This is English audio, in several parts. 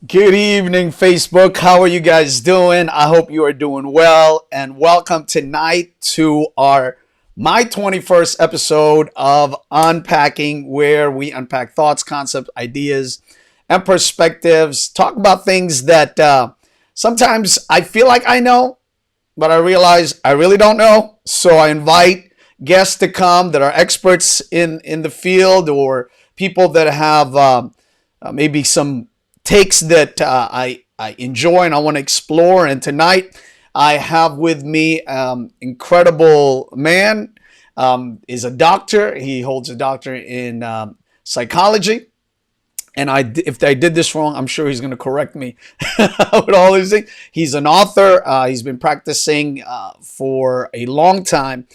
Good evening, Facebook. How are you guys doing? I hope you are doing well. And welcome tonight to our my 21st episode of Unpacking, where we unpack thoughts, concepts, ideas, and perspectives. Talk about things that sometimes I feel like I know, but I realize I really don't know. So I invite guests to come that are experts in the field or people that have maybe some takes that I enjoy and I want to explore. And tonight I have with me incredible man. Is a doctor. He holds a doctorate in psychology. And if I did this wrong, I'm sure he's going to correct me with all these things. He's an author. He's been practicing for a long time,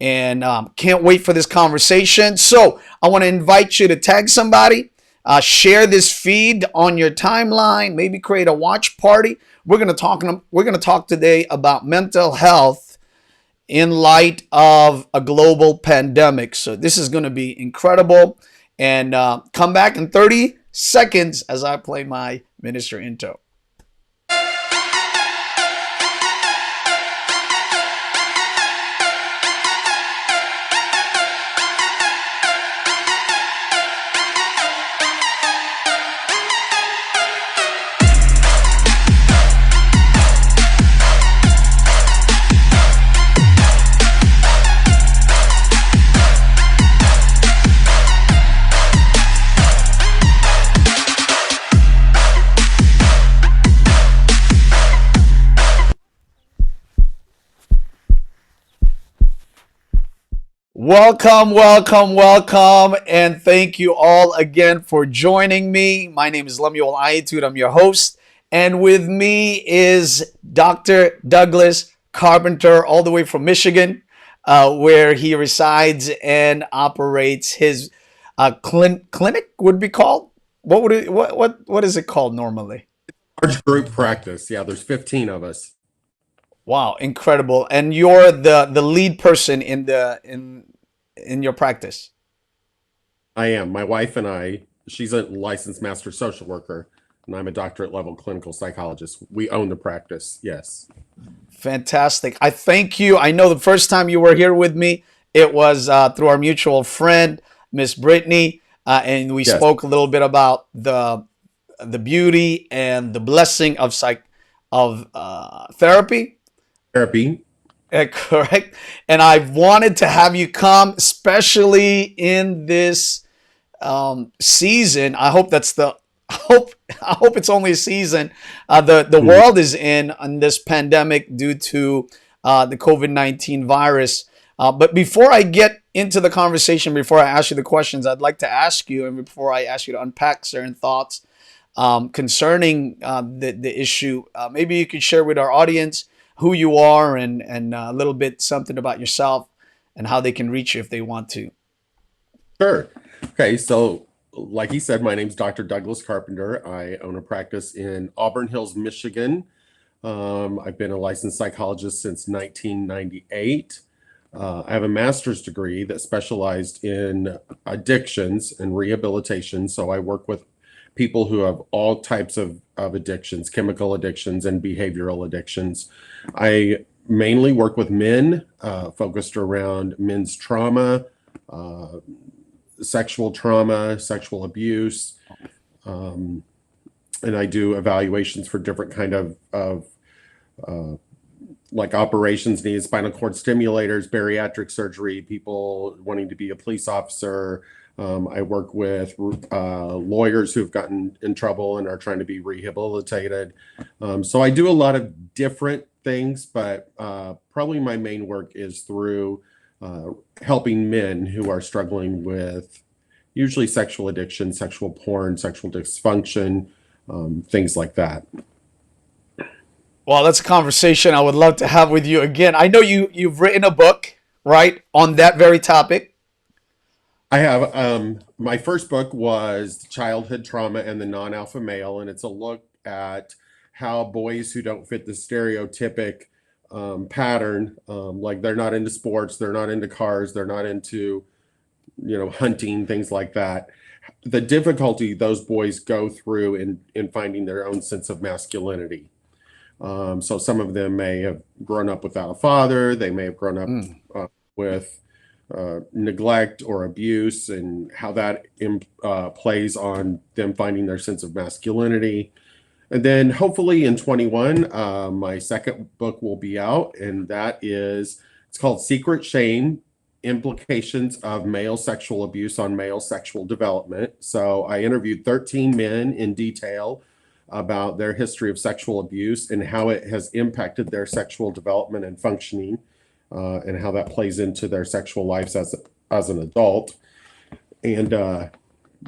and can't wait for this conversation. So I want to invite you to tag somebody, share this feed on your timeline, maybe create a watch party. We're going to talk. We're going to talk today about mental health in light of a global pandemic. So this is going to be incredible. And come back in 30 seconds as I play my minister intro. Welcome, welcome, welcome, and thank you all again for joining me. My name is Lemuel Ayatut. I'm your host, and with me is Doctor Douglas Carpenter, all the way from Michigan, where he resides and operates his clinic. Would be called what is it called normally? Large group practice. Yeah, there's 15 of us. Wow, incredible! And you're the lead person in your practice. I am. My wife and I, she's a licensed master social worker, and I'm a doctorate level clinical psychologist. We own the practice. Yes. Fantastic. I thank you. I know the first time you were here with me, it was through our mutual friend, Miss Brittany, and we Yes. spoke a little bit about the beauty and the blessing of therapy. Therapy. Correct. And I wanted to have you come, especially in this season. I hope that's the I hope it's only a season. The Mhm. world is in on this pandemic due to the COVID-19 virus. But before I get into the conversation, before I ask you the questions, I'd like to ask you, and before I ask you to unpack certain thoughts concerning the issue, maybe you could share with our audience who you are and a little bit something about yourself and how they can reach you if they want to. Sure. Okay. So, like he said, my name's Dr. Douglas Carpenter. I own a practice in Auburn Hills, Michigan. I've been a licensed psychologist since 1998. I have a master's degree that specialized in addictions and rehabilitation. So I work with people who have all types of addictions, chemical addictions and behavioral addictions. I mainly work with men, focused around men's trauma, uh, sexual trauma, sexual abuse, um, and I do evaluations for different kind of uh, like operations needs, spinal cord stimulators, bariatric surgery, people wanting to be a police officer. I work with lawyers who've gotten in trouble and are trying to be rehabilitated. So I do a lot of different things, but probably my main work is through uh, helping men who are struggling with usually sexual addiction, sexual porn, sexual dysfunction, things like that. Well, that's a conversation I would love to have with you again. I know you've written a book, right, on that very topic. I have my first book was Childhood Trauma and the Non-Alpha Male, and it's a look at how boys who don't fit the stereotypic pattern, like they're not into sports, they're not into cars, they're not into hunting, things like that, the difficulty those boys go through in finding their own sense of masculinity. So some of them may have grown up without a father. They may have grown up Mm. with neglect or abuse, and how that plays on them finding their sense of masculinity. And then hopefully in 21, my second book will be out, and it's called Secret Shame: Implications of Male Sexual Abuse on Male Sexual Development. So I interviewed 13 men in detail about their history of sexual abuse and how it has impacted their sexual development and functioning, and how that plays into their sexual lives as an adult. And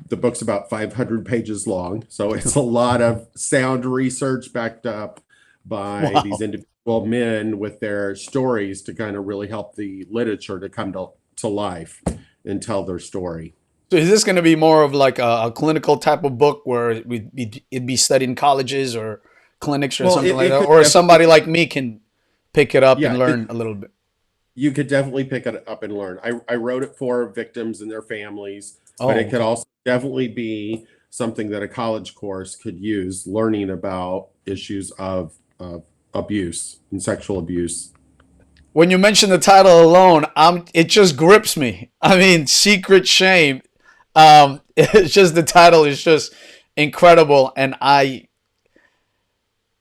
the book's about 500 pages long, so it's a lot of sound research backed up by these Wow. individual men with their stories to kind of really help the literature to come to life and tell their story. So is this going to be more of like a clinical type of book where it'd be studied in colleges or clinics or Well, something like it that, could or definitely, somebody like me can pick it up and yeah, learn a little bit? you could definitely pick it up and learn. I wrote it for victims and their families, but Oh, it could okay. also definitely be something that a college course could use, learning about issues of abuse and sexual abuse. When you mention the title alone, it just grips me. I mean, Secret Shame. It's just the title is just incredible, and I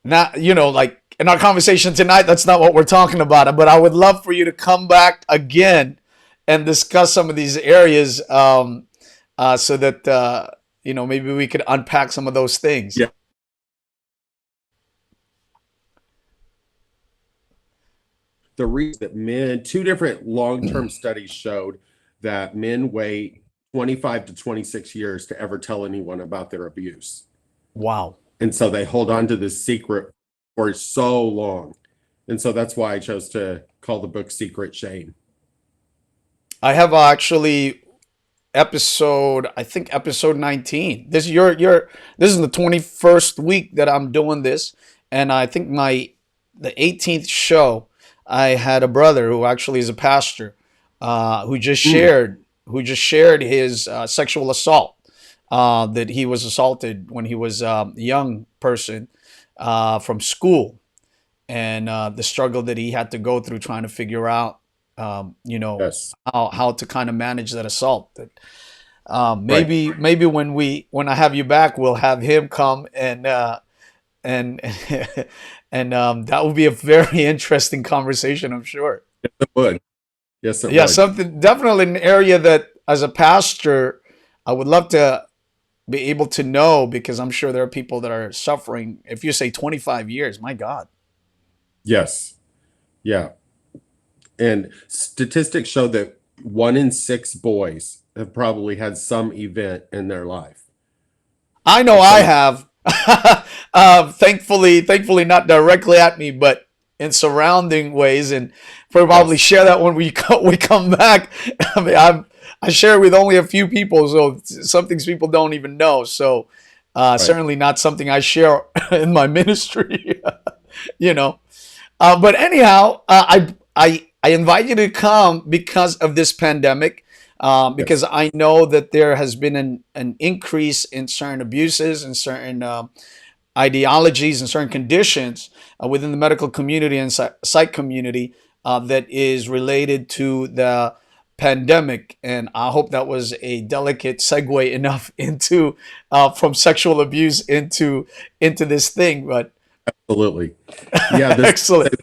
not like in our conversation tonight, that's not what we're talking about. But I would love for you to come back again and discuss some of these areas, so that maybe we could unpack some of those things. Yeah, the reason that two different long-term studies showed that men wait 25 to 26 years to ever tell anyone about their abuse. Wow. And so they hold on to this secret for so long. And so that's why I chose to call the book Secret Shame. I have actually I think episode 19. This is the 21st week that I'm doing this, and I think the 18th show, I had a brother who actually is a pastor, Mm, who just shared his sexual assault, that he was assaulted when he was a young person, from school, and the struggle that he had to go through trying to figure out, yes, how to kind of manage that assault. right. Maybe when I have you back, we'll have him come and and that will be a very interesting conversation, I'm sure. Yes, it would. Yes, it Yeah, would. something definitely an area that as a pastor I would love to be able to know, because I'm sure there are people that are suffering. If you say 25 years, my God. Yes. Yeah. And statistics show that 1 in 6 boys have probably had some event in their life I know of I some. have. Thankfully, not directly at me, but in surrounding ways, and probably Yes. share that when we come back. I mean, I share with only a few people, so some things people don't even know. So, Right. certainly not something I share in my ministry. you know. But anyhow, I invite you to come because of this pandemic, because Yes. I know that there has been an increase in certain abuses and certain ideologies and certain conditions within the medical community and psych community, that is related to the pandemic. And I hope that was a delicate segue enough into, from sexual abuse into this thing. But Absolutely. Yeah. excellent.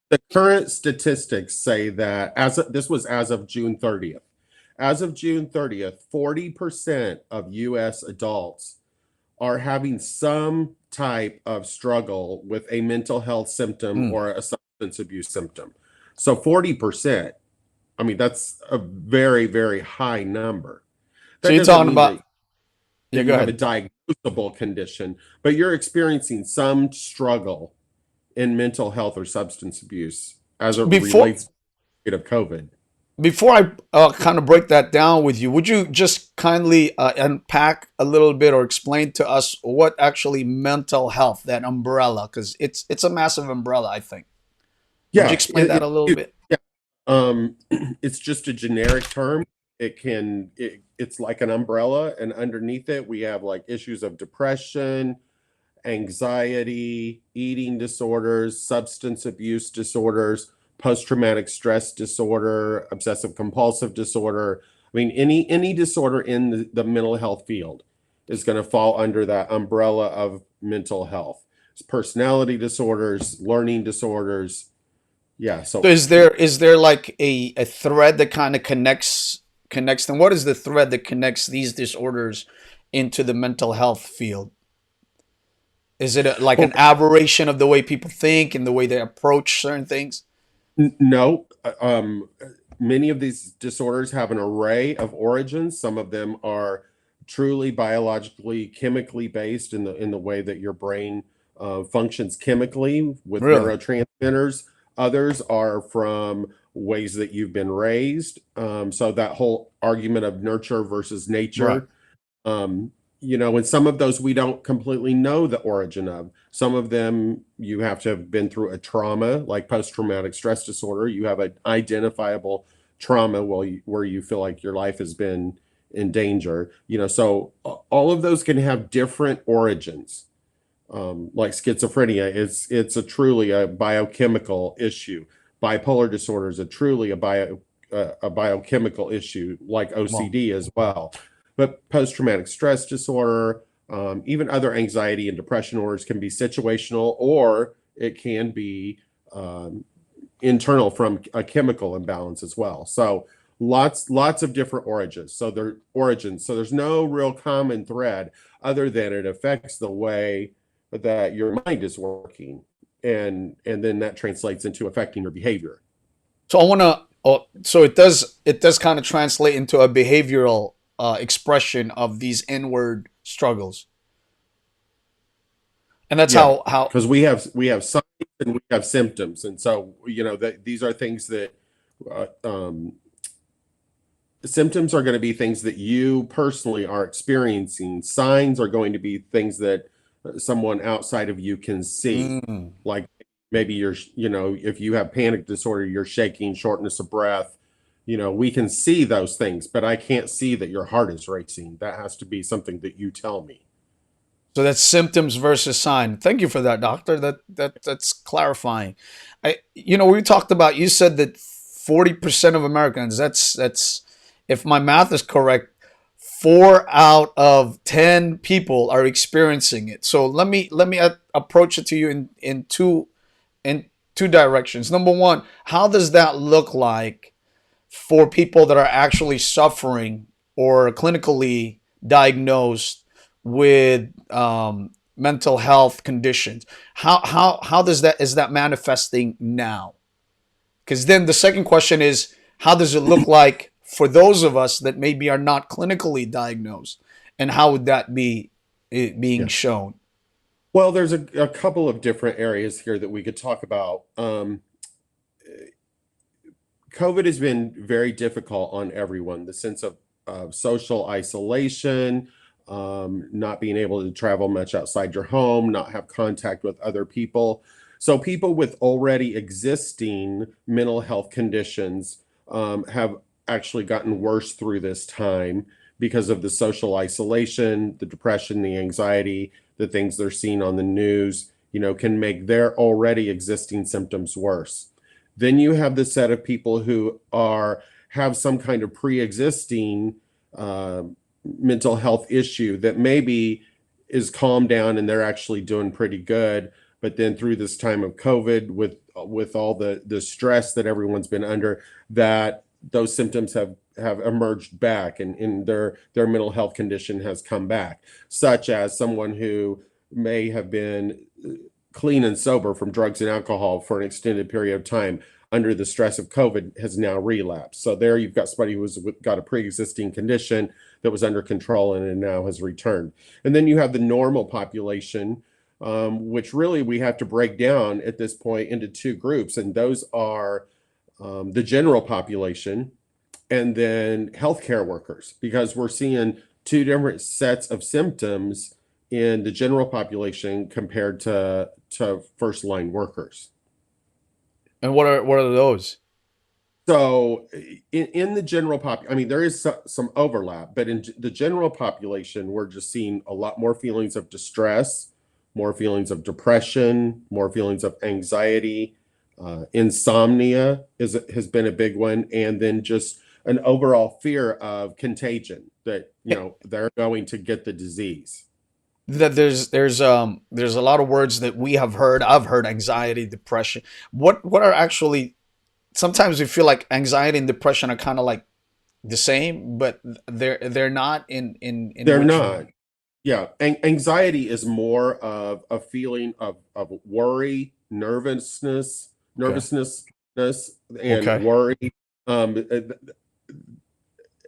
The current statistics say that this was as of June 30th. As of June 30th, 40% of US adults are having some type of struggle with a mental health symptom Mm. or a substance abuse symptom. So 40%, I mean, that's a very, very high number. So That you're doesn't talking mean about, that yeah, go you have a ahead. diagnosable condition, but you're experiencing some struggle in mental health or substance abuse as it Before relates to COVID. before I kind of break that down with you, would you just kindly unpack a little bit or explain to us what actually mental health, that umbrella, because it's a massive umbrella, I think. Would you Yeah, explain that a little bit? yeah. Um, it's just a generic term. It can it's like an umbrella, and underneath it we have like issues of depression, anxiety, eating disorders, substance abuse disorders, post-traumatic stress disorder, obsessive compulsive disorder. I mean, any disorder in the mental health field is going to fall under that umbrella of mental health. It's personality disorders, learning disorders. Yeah, So so is there like a thread that kind of connects them? What is the thread that connects these disorders into the mental health field? Is it like well, an aberration of the way people think and the way they approach certain things? no, many of these disorders have an array of origins. Some of them are truly biologically, chemically based in the way that your brain functions chemically with Really? neurotransmitters. Others are from ways that you've been raised. So that whole argument of nurture versus Right. nature, um, and some of those we don't completely know the origin of. Some of them you have to have been through a trauma, like post-traumatic stress disorder. You have an identifiable trauma where you feel like your life has been in danger. So all of those can have different origins. Like schizophrenia, it's a truly a biochemical issue. Bipolar disorder is a truly a biochemical issue, like Well, OCD as well. But post-traumatic stress disorder, even other anxiety and depression orders can be situational, or it can be internal from a chemical imbalance as well. So lots of different origins. So there's no real common thread other than it affects the way that your mind is working, and then that translates into affecting your behavior. so I want to. Oh, so it does kind of translate into a behavioral expression of these inward struggles, and that's Yeah, how. because we have signs and we have symptoms, and so that these are things that symptoms are going to be things that you personally are experiencing. Signs are going to be things that someone outside of you can see. Mm. Like maybe if you have panic disorder, you're shaking, shortness of breath. We can see those things, but I can't see that your heart is racing. That has to be something that you tell me. So that's symptoms versus sign. Thank you for that, doctor. That's clarifying. We talked about. You said that 40% of Americans. That's if my math is correct, 4 out of 10 people are experiencing it. So let me approach it to you in two directions. Number one, how does that look like for people that are actually suffering or clinically diagnosed with mental health conditions? How does that is that manifesting now? Because then the second question is, how does it look like for those of us that maybe are not clinically diagnosed, and how would that be being Yeah. shown? Well, there's a couple of different areas here that we could talk about. COVID has been very difficult on everyone. The sense of social isolation, not being able to travel much outside your home, not have contact with other people. So people with already existing mental health conditions have actually gotten worse through this time because of the social isolation, the depression, the anxiety, the things they're seeing on the news, can make their already existing symptoms worse. Then you have the set of people who have some kind of pre-existing uh, mental health issue that maybe is calmed down and they're actually doing pretty good. But then through this time of COVID, with all the stress that everyone's been under, that those symptoms have emerged back, and their mental health condition has come back, such as someone who may have been clean and sober from drugs and alcohol for an extended period of time under the stress of COVID has now relapsed. So there you've got somebody who's got a pre-existing condition that was under control and now has returned. And then you have the normal population, which really we have to break down at this point into two groups. And those are the general population and then healthcare workers, because we're seeing two different sets of symptoms in the general population compared to first line workers. And what are those? So in the general I mean, there is some overlap, but in the general population, we're just seeing a lot more feelings of distress, more feelings of depression, more feelings of anxiety. Insomnia has been a big one, and then just an overall fear of contagion that, they're going to get the disease. That there's a lot of words that we have heard. I've heard anxiety, depression. What are actually, sometimes we feel like anxiety and depression are kind of like the same, but they're not in They're which. not. Yeah, anxiety is more of a feeling of worry, Okay. nervousness, and Okay. worry,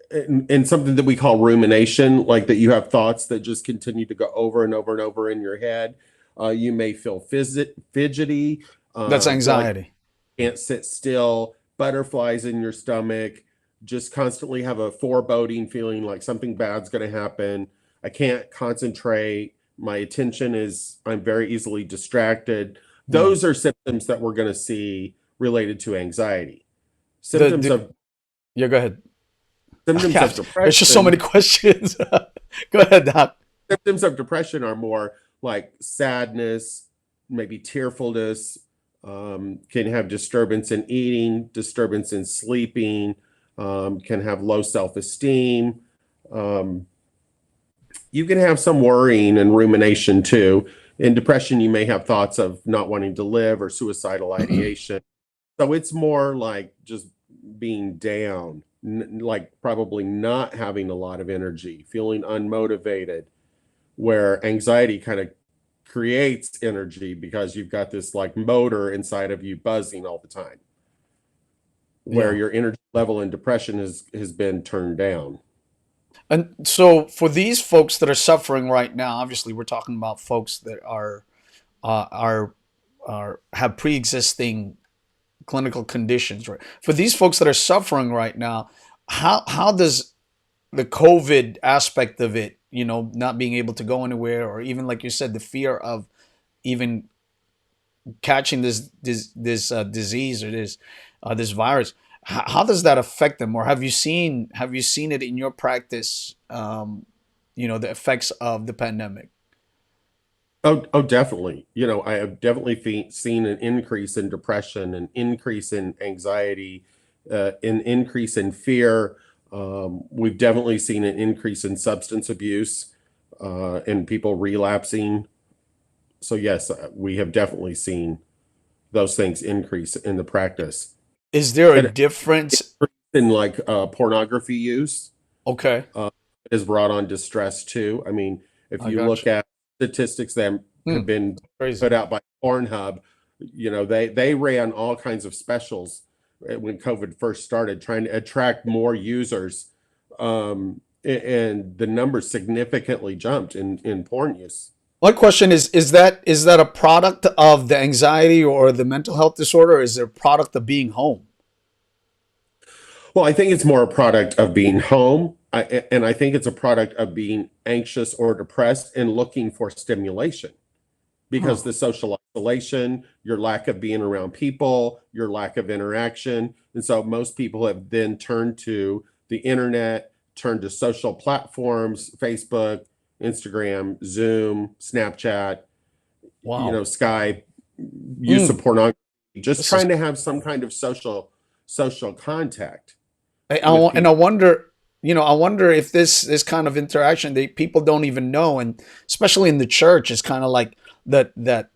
and something that we call rumination, like that you have thoughts that just continue to go over and over and over in your head. You may feel fidgety, That's feel like anxiety. you can't sit still, butterflies in your stomach, just constantly have a foreboding feeling like something bad's going to happen. I can't concentrate. My attention I'm very easily distracted. Hmm. Those are symptoms that we're going to see related to anxiety. The, Symptoms the of Yeah, go ahead. symptoms Yeah, of there's just so depression many questions. Go ahead, Doc. symptoms of depression are more like sadness, maybe tearfulness, can have disturbance in eating, disturbance in sleeping, can have low self-esteem. Um, you can have some worrying and rumination too. In depression, you may have thoughts of not wanting to live or suicidal ideation. So it's more like just being down, like probably not having a lot of energy, feeling unmotivated, where anxiety kind of creates energy because you've got this like motor inside of you buzzing all the time, where Yeah. your energy level in depression has been turned down. And so for these folks that are suffering right now, obviously we're talking about folks that uh, are are have pre-existing clinical conditions, right? For these folks that are suffering right now, how does the COVID aspect of it, not being able to go anywhere, or even like you said, the fear of even catching this disease or this virus, how does that affect them? Or have you seen it in your practice? The effects of the pandemic. Oh, definitely. I have definitely seen an increase in depression, an increase in anxiety, an increase in fear. We've definitely seen an increase in substance abuse, and people relapsing. So yes, we have definitely seen those things increase in the practice. Is there a And difference? in like pornography use Okay, uh, has brought on distress too. I mean, if I you got look you. at statistics that have Hmm, been crazy. put out by Pornhub, they ran all kinds of specials when COVID first started, trying to attract more users, and the numbers significantly jumped in porn use. My question is that a product of the anxiety or the mental health disorder, or is it a product of being home? Well, I think it's more a product of being home. And I think it's a product of being anxious or depressed and looking for stimulation because Huh. the social isolation, your lack of being around people, your lack of interaction. And so most people have then turned to the internet, turned to social platforms, Facebook, Instagram, Zoom, Snapchat, Wow. Skype, use of Mm, pornography, just this is. trying to have some kind of social contact with And I people. wonder, I wonder if this kind of interaction, people don't even know, and especially in the church, it's kind of like that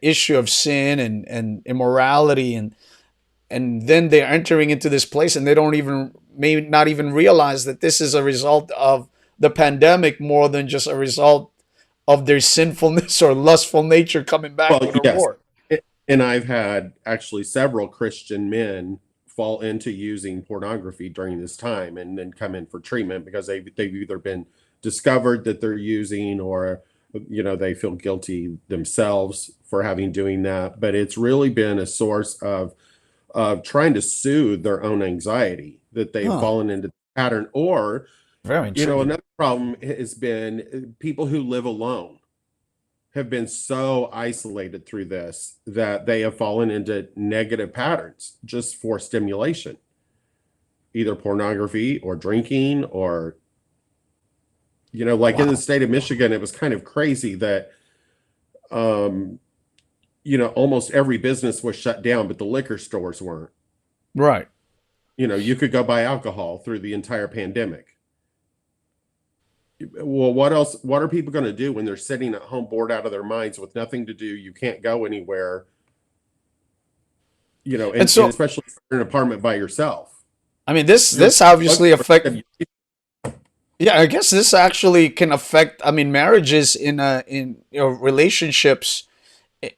issue of sin and immorality, and then they're entering into this place, and they don't even may not even realize that this is a result of the pandemic more than just a result of their sinfulness or lustful nature coming back Well, with a yes. roar. And I've had actually several Christian men fall into using pornography during this time and then come in for treatment because they've either been discovered that they're using or they feel guilty themselves for having doing that. But it's really been a source of trying to soothe their own anxiety that they've Huh. fallen into the pattern. Or, Very intriguing. another problem has been people who live alone. have been so isolated through this that they have fallen into negative patterns just for stimulation, either pornography or drinking or, like in the Wow. state of Michigan, it was kind of crazy that, um, almost every business was shut down, but the liquor stores weren't. Right. You could go buy alcohol through the entire pandemic. Well, what else? What are people going to do when they're sitting at home bored out of their minds with nothing to do? You can't go anywhere, And and so, especially if you're in an apartment by yourself. I mean, this You're this obviously looking for affect. stimulation. Yeah, I guess this actually can affect. I mean, marriages in relationships.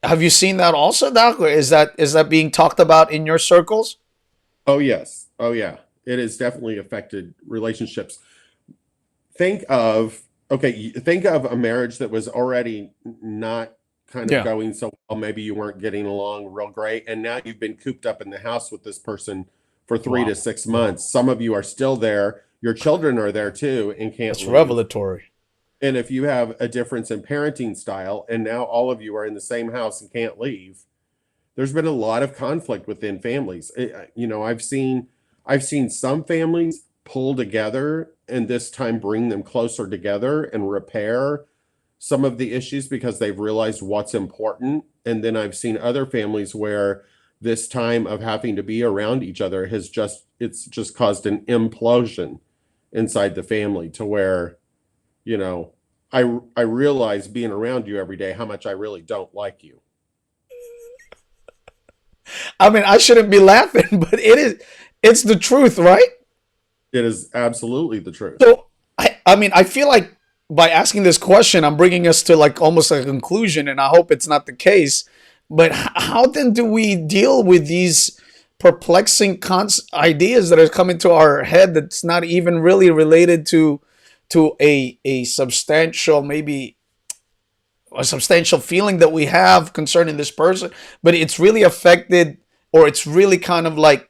Have you seen that also, Doc? Or is that being talked about in your circles? Oh, yes. Oh, yeah. It has definitely affected relationships. Think of, okay, think of a marriage that was already not kind of Yeah. going so well. Maybe you weren't getting along real great. And now you've been cooped up in the house with this person for three to Wow. 6 months. Some of you are still there. Your children are there too and can't That's leave. revelatory. And if you have a difference in parenting style and now all of you are in the same house and can't leave, there's been a lot of conflict within families. I've seen some families pull together and this time bring them closer together and repair some of the issues because they've realized what's important. And then I've seen other families where this time of having to be around each other it's just caused an implosion inside the family to where, you know, I realize being around you every day how much I really don't like you. I mean, I shouldn't be laughing, but it's the truth, right? It is absolutely the truth. So I mean, I feel like by asking this question, I'm bringing us to like almost a conclusion, and I hope it's not the case. But how then do we deal with these perplexing ideas that are coming to our head that's not even really related to a substantial, maybe a substantial feeling that we have concerning this person, but it's really affected, or it's really kind of like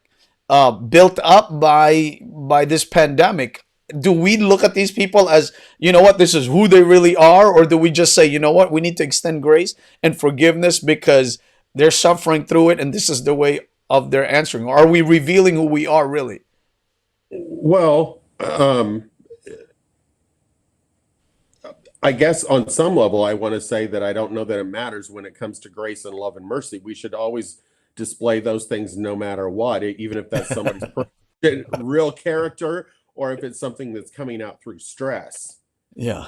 built up by this pandemic. Do we look at these people as, you know what, this is who they really are, or do we just say, you know what, we need to extend grace and forgiveness because they're suffering through it, and this is the way of their answering? Or are we revealing who we are really? Well, I guess on some level, I want to say that I don't know that it matters when it comes to grace and love and mercy. We should always display those things no matter what, even if that's somebody's real character or if it's something that's coming out through stress. Yeah.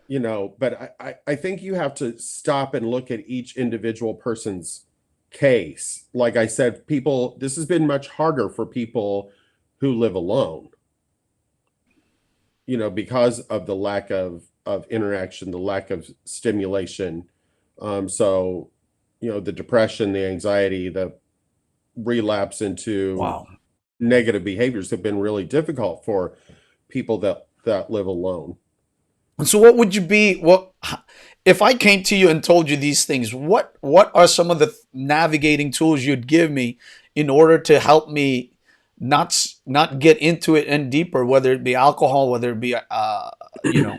But I think you have to stop and look at each individual person's case. Like I said, this has been much harder for people who live alone, because of the lack of interaction, the lack of stimulation. So, the depression, the anxiety, the relapse into Wow. negative behaviors have been really difficult for people that live alone. And so what would you be, what if I came to you and told you these things, what are some of the navigating tools you'd give me in order to help me not get into it and deeper, whether it be alcohol, whether it be you know.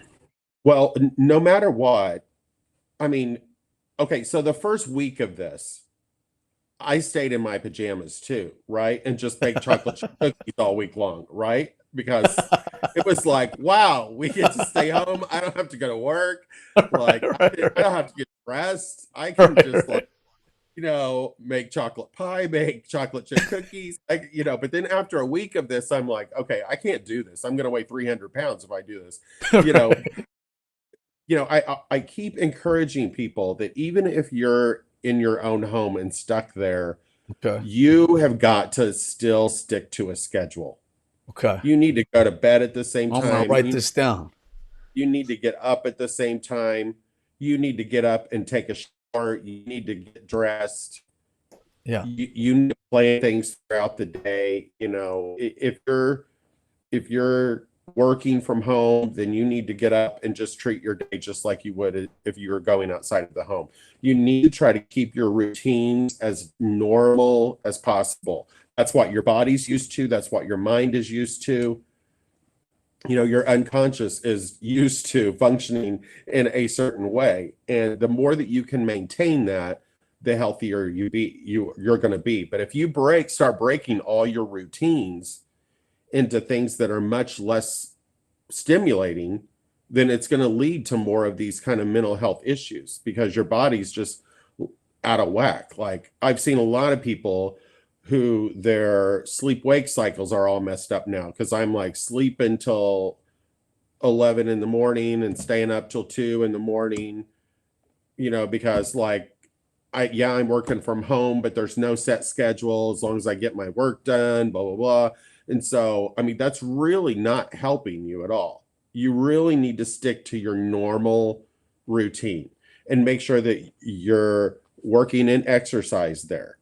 Well, no matter what, I mean, okay, so the first week of this, I stayed in my pajamas too, right? And just baked chocolate chip cookies all week long, right? Because it was like, wow, we get to stay home. I don't have to go to work. Like, Right, I right, don't have to get dressed. I can right, just right. like, make chocolate pie, make chocolate chip cookies. But then after a week of this, I'm like, okay, I can't do this. I'm going to weigh 300 pounds if I do this. You know, Right. I keep encouraging people that even if you're in your own home and stuck there, Okay. you have got to still stick to a schedule. Okay. You need to go to bed at the same I'm gonna time. write this down. You need to get up at the same time. You need to get up and take a shower. You need to get dressed. Yeah. You need to plan things throughout the day. If you're working from home, then you need to get up and just treat your day just like you would if you were going outside of the home. You need to try to keep your routines as normal as possible. That's what your body's used to. That's what your mind is used to. your unconscious is used to functioning in a certain way, and the more that you can maintain that, the healthier you're going to be. But if you start breaking all your routines into things that are much less stimulating, then it's going to lead to more of these kind of mental health issues because your body's just out of whack. Like I've seen a lot of people who their sleep wake cycles are all messed up now because I'm like sleeping till 11 in the morning and staying up till 2 in the morning, because like I'm working from home, but there's no set schedule as long as I get my work done, blah, blah, blah. And so, I mean, that's really not helping you at all. You really need to stick to your normal routine and make sure that you're working in exercise there.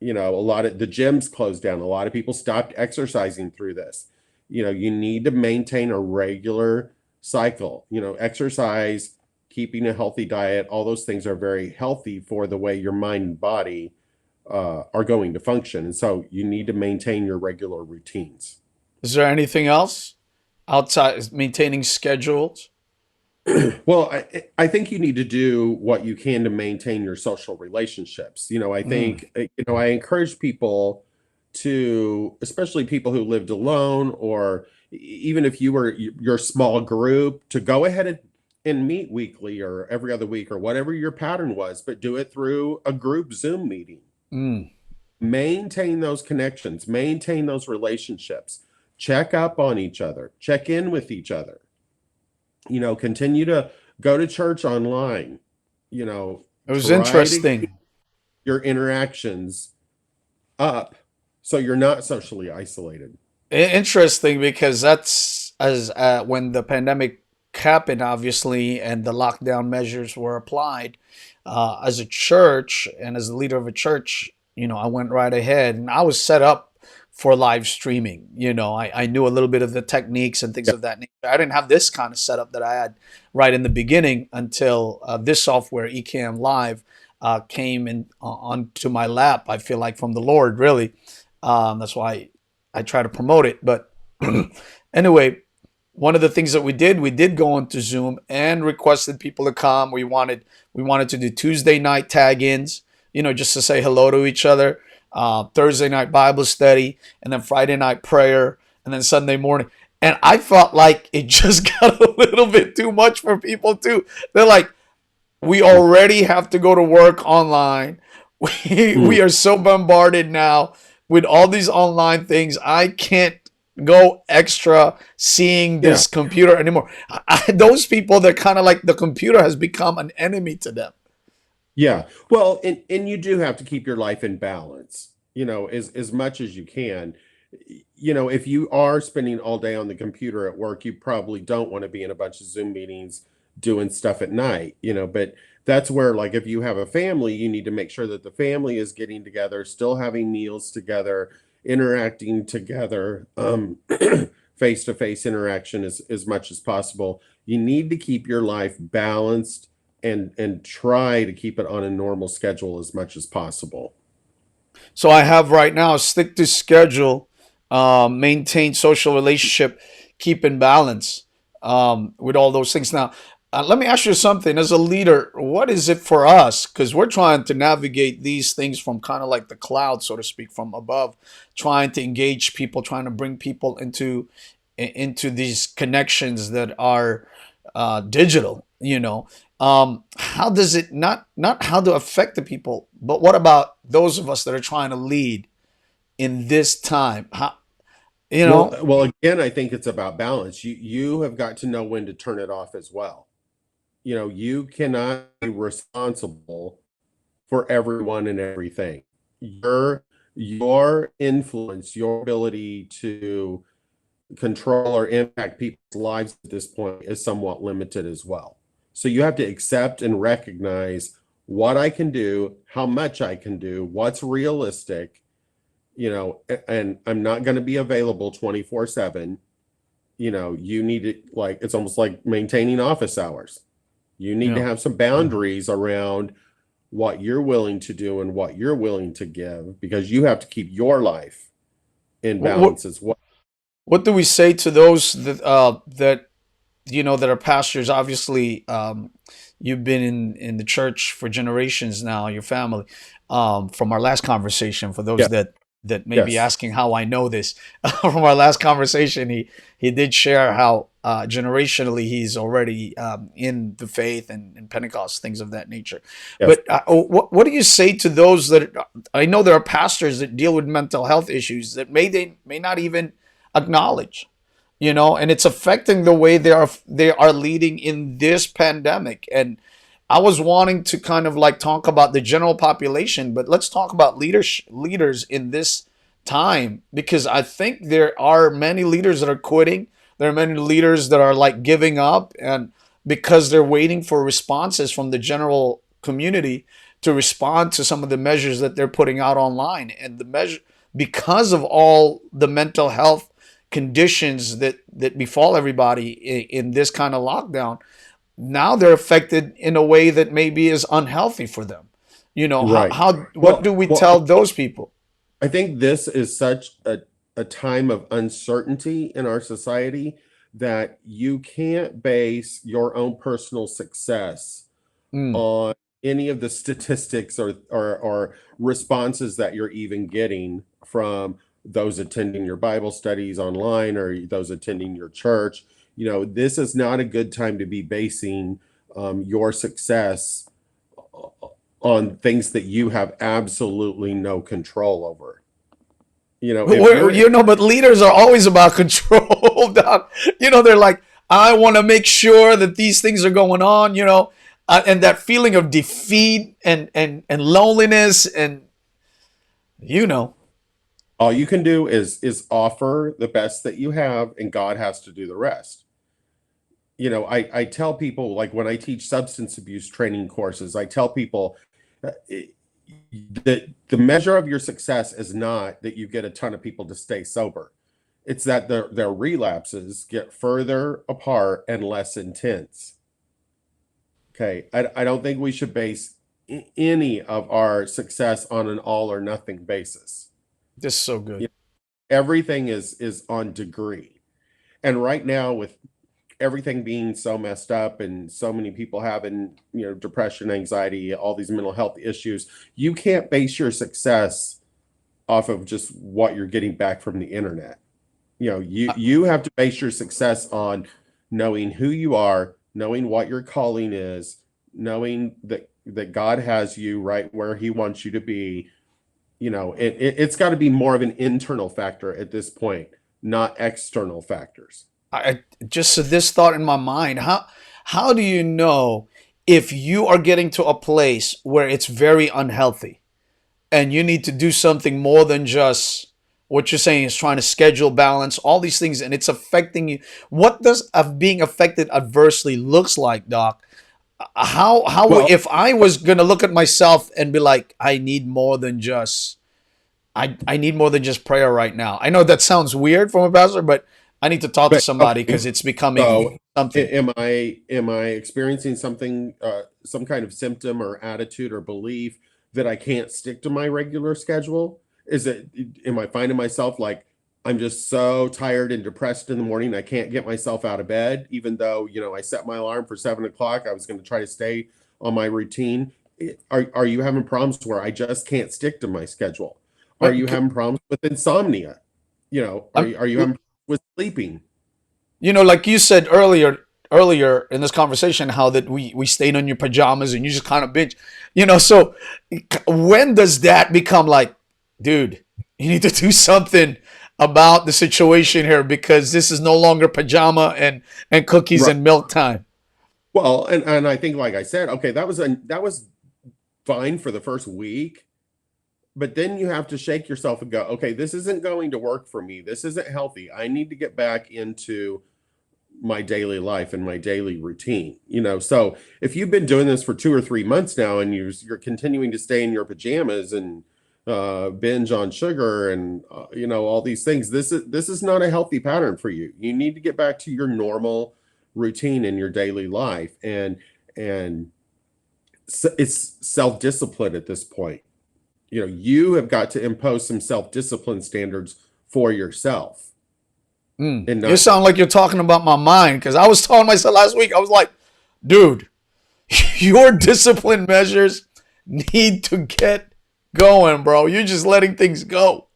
A lot of the gyms closed down. A lot of people stopped exercising through this. You need to maintain a regular cycle, exercise, keeping a healthy diet, all those things are very healthy for the way your mind and body are going to function. And so you need to maintain your regular routines. Is there anything else outside maintaining schedules? Well, I think you need to do what you can to maintain your social relationships. I Mm. think, I encourage people to, especially people who lived alone, or even if you were your small group, to go ahead and meet weekly or every other week or whatever your pattern was, but do it through a group Zoom meeting. Mm. Maintain those connections, maintain those relationships, check up on each other, check in with each other, continue to go to church online, It was try to get interesting. your interactions up so you're not socially isolated. Interesting because that's as when the pandemic happened, obviously, and the lockdown measures were applied. As a church and as the leader of a church, I went right ahead and I was set up for live streaming. I knew a little bit of the techniques and things Yeah. of that nature. I didn't have this kind of setup that I had right in the beginning until this software, Ecamm Live, came in onto my lap. I feel like from the Lord, really. That's why I try to promote it. But anyway, one of the things that we did go into Zoom and requested people to come. We wanted to do Tuesday night tag-ins, just to say hello to each other. Thursday night Bible study, and then Friday night prayer, and then Sunday morning. And I felt like it just got a little bit too much for people too. They're like, we already have to go to work online. We Mm. are so bombarded now with all these online things. I can't go extra seeing Yeah. this computer anymore. Those people, they're kind of like the computer has become an enemy to them. Yeah. Well, and you do have to keep your life in balance, as much as you can. If you are spending all day on the computer at work, you probably don't want to be in a bunch of Zoom meetings doing stuff at night, but that's where, like, if you have a family, you need to make sure that the family is getting together, still having meals together, interacting together, face-to-face interaction as much as possible. You need to keep your life balanced and try to keep it on a normal schedule as much as possible. So I have right now stick to schedule, maintain social relationship, keep in balance with all those things. Now, let me ask you something. As a leader, what is it for us? Because we're trying to navigate these things from kind of like the cloud, so to speak, from above, trying to engage people, trying to bring people into these connections that are digital. How does it not how to affect the people, but what about those of us that are trying to lead in this time? How you Well, know? well, again, I think it's about balance. You have got to know when to turn it off as well. You cannot be responsible for everyone and everything. Your influence, your ability to control or impact people's lives at this point is somewhat limited as well. So you have to accept and recognize what I can do, how much I can do, what's realistic, and I'm not going to be available 24/7. You need to, like, it's almost like maintaining office hours. You need to Yeah. have some boundaries around what you're willing to do and what you're willing to give because you have to keep your life in What balance as well. what do we say to those that that are pastors? Obviously, you've been in the church for generations now, your family. From our last conversation, for those Yeah. that may be Yes. asking how I know this, from our last conversation, he did share how generationally he's already in the faith and Pentecost, things of that nature. Yes. But what do you say to those that I know there are pastors that deal with mental health issues that they may not even acknowledge, and it's affecting the way they are leading in this pandemic. And I was wanting to kind of like talk about the general population, but let's talk about leaders in this time, because I think there are many leaders that are quitting. There are many leaders that are like giving up, and because they're waiting for responses from the general community to respond to some of the measures that they're putting out online. And the measure, because of all the mental health conditions that befall everybody in this kind of lockdown, now they're affected in a way that maybe is unhealthy for them. Right. What do we Well, tell those people? I think this is such a time of uncertainty in our society that you can't base your own personal success Mm. on any of the statistics or responses that you're even getting from those attending your Bible studies online or those attending your church. This is not a good time to be basing your success on things that you have absolutely no control over. If you're But leaders are always about control, Doc. They're like, I want to make sure that these things are going on, and that feeling of defeat and loneliness, and you know, all you can do is offer the best that you have, and God has to do the rest. I tell people, like when I teach substance abuse training courses, I tell people that the measure of your success is not that you get a ton of people to stay sober. It's that their relapses get further apart and less intense. Okay. I don't think we should base any of our success on an all or nothing basis. this is so You good. know, everything is on degree. And right now, with everything being so messed up and so many people having, depression, anxiety, all these mental health issues, you can't base your success off of just what you're getting back from the internet. You have to base your success on knowing who you are, knowing what your calling is, knowing that God has you right where he wants you to be. It's got to be more of an internal factor at this point, not external factors. I just said this thought in my mind. How do you know if you are getting to a place where it's very unhealthy and you need to do something more than just what you're saying is trying to schedule, balance, all these things, and it's affecting you? What does of being affected adversely looks like, Doc? How Well, if I was gonna look at myself and be like, I need more than just prayer right now. I know that sounds weird from a pastor, but I need to talk to but somebody because okay. it's becoming So, something. am I experiencing something, some kind of symptom or attitude or belief that I can't stick to my regular schedule? Am I finding myself like I'm just so tired and depressed in the morning I can't get myself out of bed, even though I set my alarm for 7 o'clock. I was going to try to stay on my routine. Are you having problems where I just can't stick to my schedule? Are you But having problems with insomnia? Are I'm, you having problems with sleeping? like you said earlier in this conversation, how that we stayed on your pajamas and you just kind of binge, So when does that become like, dude, you need to do something about the situation here because this is no longer pajama and cookies Right. and milk time. Well, and I think, like I said, okay, that was fine for the first week, but then you have to shake yourself and go, okay, this isn't going to work for me. This isn't healthy. I need to get back into my daily life and my daily routine. So if you've been doing this for 2 or 3 months now and you're continuing to stay in your pajamas and binge on sugar and all these things, this is not a healthy pattern for you. You need to get back to your normal routine in your daily life, and it's self-discipline at this point. You have got to impose some self-discipline standards for yourself. and You not sound like you're talking about my mind because I was telling myself last week, I was like, dude, your discipline measures need to get going, bro. You're just letting things go.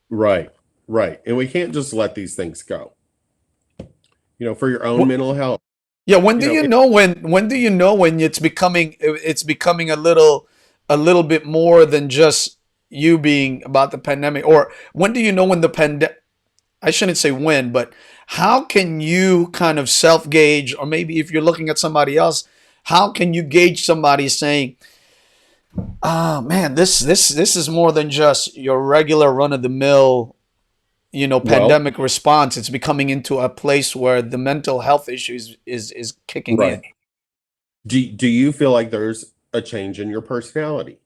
right, right. And we can't just let these things go, for your own What, mental health. yeah, when You do know, you it, know when do you know when it's becoming a little bit more than just you being about the pandemic? Or when do you know when the pandemic, I shouldn't say when, but how can you kind of self gauge, or maybe if you're looking at somebody else, how can you gauge somebody saying, "Ah, man, this is more than just your regular run of the mill, well, pandemic response. It's becoming into a place where the mental health issues is kicking right. in." Do you feel like there's a change in your personality?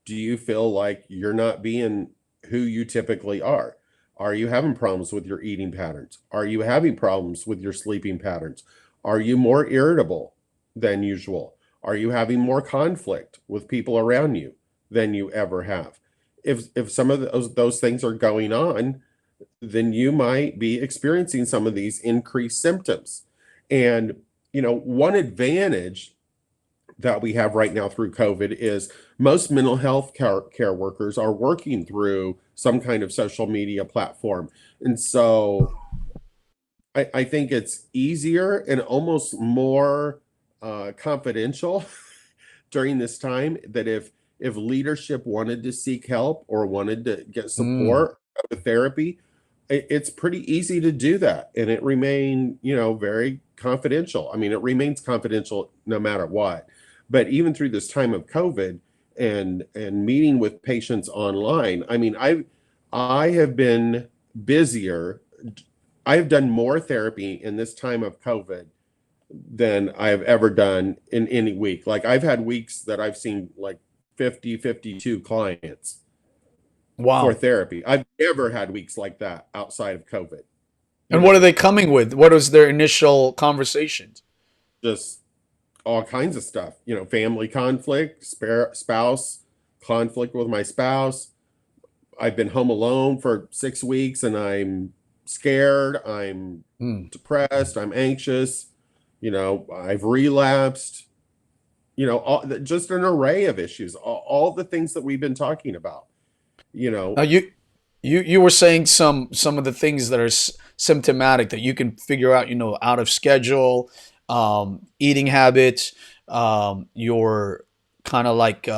Do you feel like you're not being who you typically are? Are you having problems with your eating patterns? Are you having problems with your sleeping patterns? Are you more irritable than usual? Are you having more conflict with people around you than you ever have? If some of those things are going on, then you might be experiencing some of these increased symptoms. And one advantage that we have right now through COVID is most mental health care workers are working through some kind of social media platform. And so I think it's easier and almost more confidential during this time, that if leadership wanted to seek help or wanted to get Mm. support with therapy, it's pretty easy to do that, and it remain very confidential. I mean, it remains confidential no matter what. But even through this time of COVID and meeting with patients online, I mean, I have been busier. I have done more therapy in this time of COVID than I've ever done in any week. Like, I've had weeks that I've seen like 50, 52 clients for Wow. therapy. I've never had weeks like that outside of COVID. You And what are know, they coming with? What was their initial conversations? just all kinds of stuff. Family conflict, spouse conflict with my spouse. I've been home alone for 6 weeks and I'm scared. I'm Mm. depressed. I'm anxious. I've relapsed. Just an array of issues. All the things that we've been talking about. You Now know, you were saying some of the things that are symptomatic that you can figure out, out of schedule, eating habits, your kind of like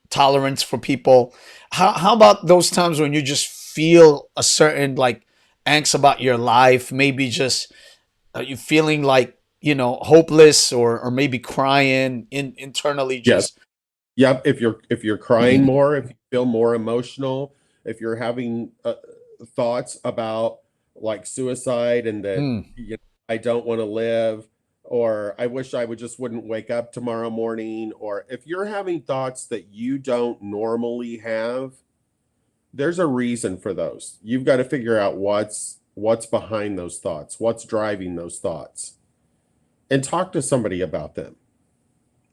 tolerance for people. How about those times when you just feel a certain like angst about your life, maybe just you feeling like hopeless, or maybe crying internally, yes. just Yep. If you're crying more, if you feel more emotional, if you're having thoughts about like suicide, and that mm, I don't want to live, or I wish I would just wouldn't wake up tomorrow morning, or if you're having thoughts that you don't normally have, there's a reason for those. You've got to figure out what's behind those thoughts, what's driving those thoughts, and talk to somebody about them.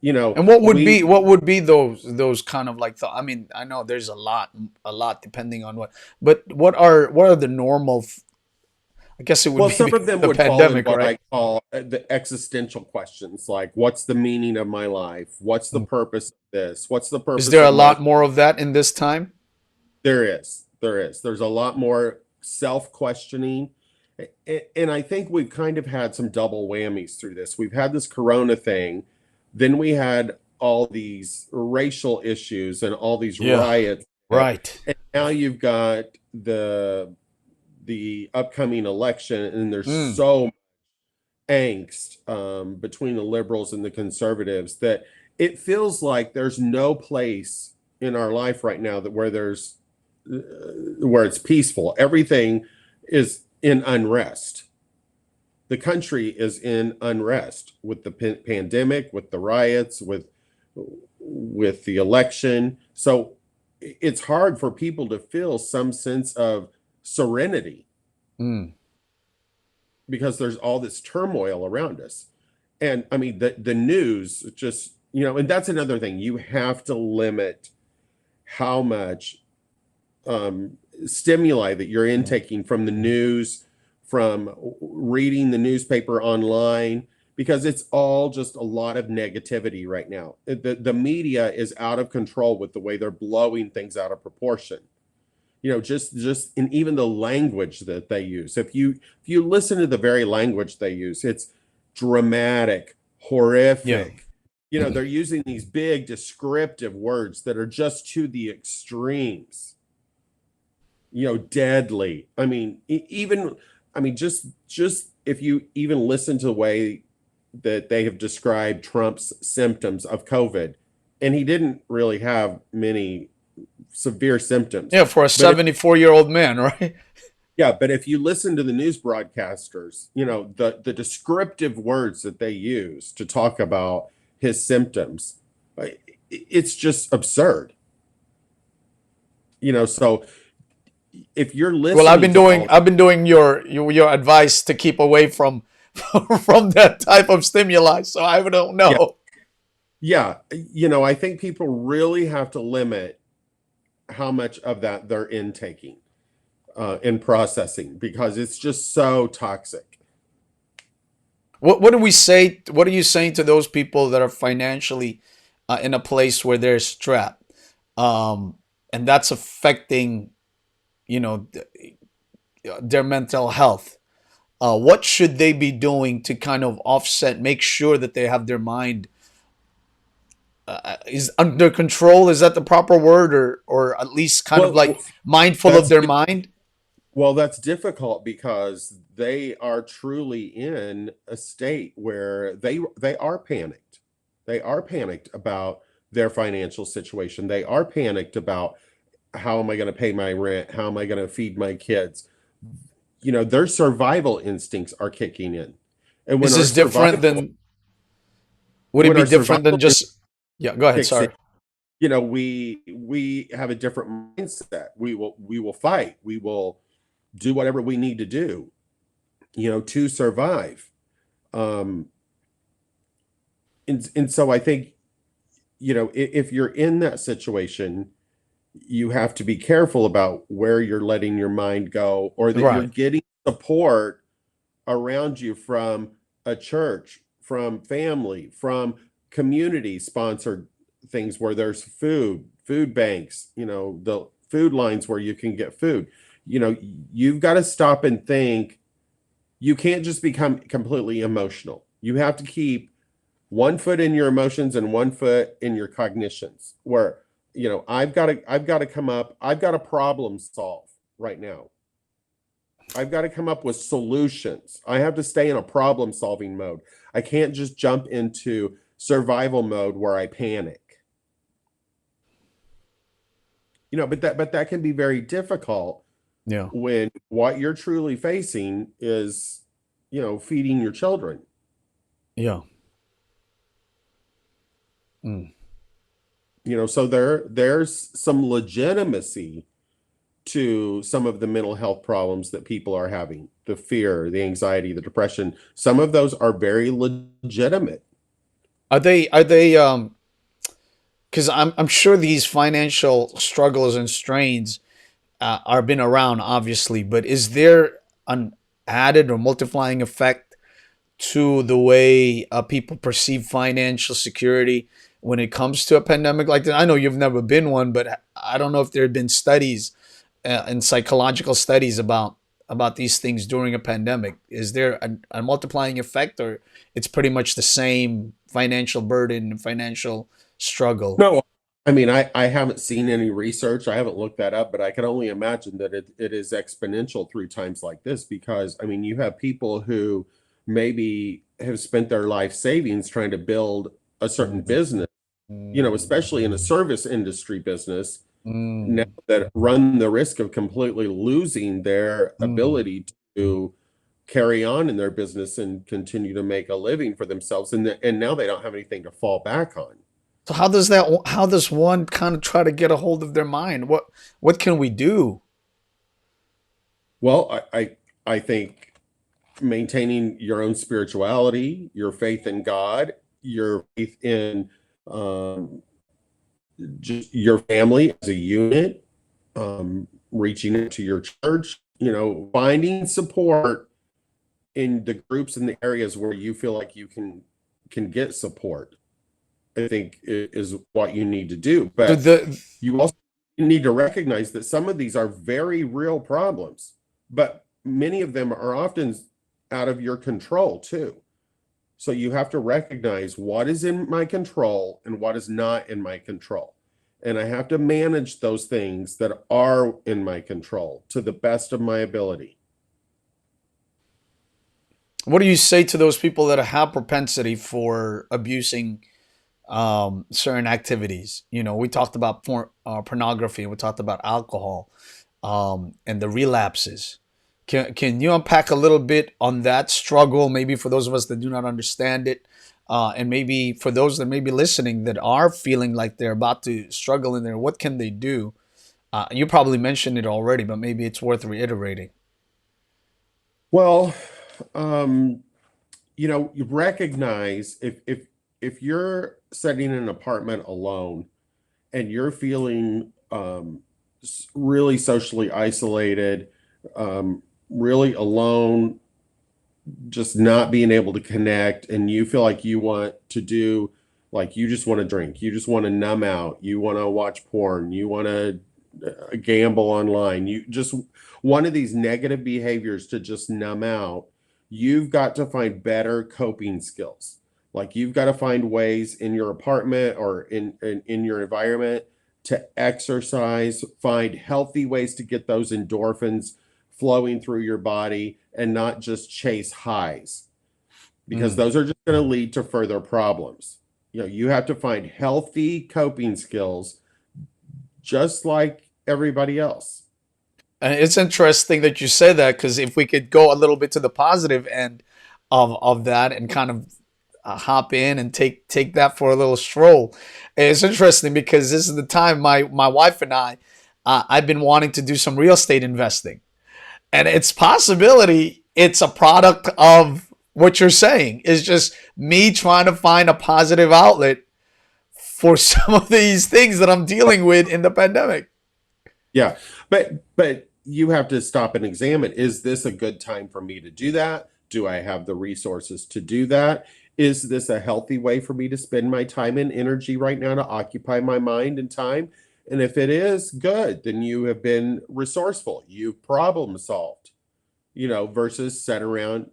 You know, and we what would be those kind of like I mean, I know there's a lot depending on what, but what are the normal I guess it would Well, be some of them the would fall in pandemic, what right? I call the existential questions, like what's the meaning of my life? What's the Mm. purpose of this? What's the Is purpose there a of my lot more of that in this time? There's a lot more self-questioning. And I think we've kind of had some double whammies through this. We've had this corona thing, then we had all these racial issues and all these Yeah, riots, right. and now you've got the upcoming election, and there's Mm. so angst between the liberals and the conservatives that it feels like there's no place in our life right now that where it's peaceful. Everything is in unrest. The country is in unrest with the pandemic, with the riots, with the election. So it's hard for people to feel some sense of serenity Mm. because there's all this turmoil around us. And I mean, the news just, and that's another thing. You have to limit how much stimuli that you're Mm. intaking from the news, from reading the newspaper online, because it's all just a lot of negativity right now. The media is out of control with the way they're blowing things out of proportion. Just in even the language that they use. If you listen to the very language they use, it's dramatic, Yeah. horrific. They're using these big descriptive words that are just to the extremes. Deadly. I mean, just if you even listen to the way that they have described Trump's symptoms of COVID, and he didn't really have many severe symptoms. Yeah, for a But 74-year-old man, right? yeah, but if you listen to the news broadcasters, the descriptive words that they use to talk about his symptoms, it's just absurd. So if you're Well, listening to all, I've been doing your advice to keep away from from that type of stimuli, so I don't yeah, know. yeah, I think people really have to limit how much of that they're intaking and processing, because it's just so toxic. What do we say? What are you saying to those people that are financially in a place where they're strapped, and that's affecting, you know, their mental health? What should they be doing to kind of offset, make sure that they have their mind is under control? Is that the proper word, or at least kind of like Well, mindful of that's their mind? that's difficult, because they are truly in a state where they are panicked. They are panicked about their financial situation. They are panicked about, how am I going to pay my rent? How am I going to feed my kids? Their survival instincts are kicking in. And Is this different than? Would it when be our different than survival just? Yeah, go ahead. kicks in, Sorry. we have a different mindset. We will fight. We will do whatever we need to do, to survive. Um, and so I think, if you're in that situation, you have to be careful about where you're letting your mind go, or that you're Right. getting support around you from a church, from family, from community sponsored things where there's food banks, the food lines where you can get food. You've got to stop and think. You can't just become completely emotional. You have to keep one foot in your emotions and one foot in your cognitions, where, I've got to come up, I've got a problem solve right now. I've got to come up with solutions. I have to stay in a problem solving mode. I can't just jump into survival mode where I panic. But that can be very difficult Yeah. when what you're truly facing is, feeding your children. Yeah. Mm. So there's some legitimacy to some of the mental health problems that people are having. The fear, the anxiety, the depression. Some of those are very legitimate. Are they? Are they? Because I'm sure these financial struggles and strains are been around, obviously, but is there an added or multiplying effect to the way people perceive financial security when it comes to a pandemic like that? I know you've never been one, but I don't know if there have been studies and psychological studies about these things during a pandemic. Is there a multiplying effect, or it's pretty much the same financial burden and financial struggle? No, I mean, I haven't seen any research. I haven't looked that up, but I can only imagine that it is exponential through times like this, because, I mean, you have people who maybe have spent their life savings trying to build a certain Mm, business, especially in a service industry business, now mm, that run the risk of completely losing their mm. ability to carry on in their business and continue to make a living for themselves. And now they don't have anything to fall back on. So how does that? How does one kind of try to get a hold of their mind? What can we do? Well, I think maintaining your own spirituality, your faith in God, your faith in um, just your family as a unit, reaching out to your church, finding support in the groups and the areas where you feel like you can get support, I think is what you need to do. The, But the you also need to recognize that some of these are very real problems, but many of them are often out of your control too. So you have to recognize what is in my control and what is not in my control. And I have to manage those things that are in my control to the best of my ability. what do you say to those people that have propensity for abusing certain activities? We talked about pornography, and we talked about alcohol, and the relapses. Can you unpack a little bit on that struggle, maybe for those of us that do not understand it, and maybe for those that may be listening that are feeling like they're about to struggle in there, what can they do? You probably mentioned it already, but maybe it's worth reiterating. Well, um, you recognize if you're sitting in an apartment alone and you're feeling really socially isolated, really alone, just not being able to connect, and you feel like you want to do, like you just want to drink, you just want to numb out, you want to watch porn, you want to gamble online, you just one of these negative behaviors to just numb out, you've got to find better coping skills. Like you've got to find ways in your apartment or in your environment to exercise, find healthy ways to get those endorphins flowing through your body and not just chase highs, because Mm. those are just going to lead to further problems. You have to find healthy coping skills just like everybody else. And it's interesting that you say that, because if we could go a little bit to the positive end of that and kind of hop in and take that for a little stroll. It's interesting because this is the time my wife and I've been wanting to do some real estate investing, and it's possibility it's a product of what you're saying. It's just me trying to find a positive outlet for some of these things that I'm dealing with in the pandemic. Yeah, but you have to stop and examine, is this a good time for me to do that? Do I have the resources to do that? Is this a healthy way for me to spend my time and energy right now to occupy my mind and time? And if it is, good, then you have been resourceful. You've problem solved, versus sat around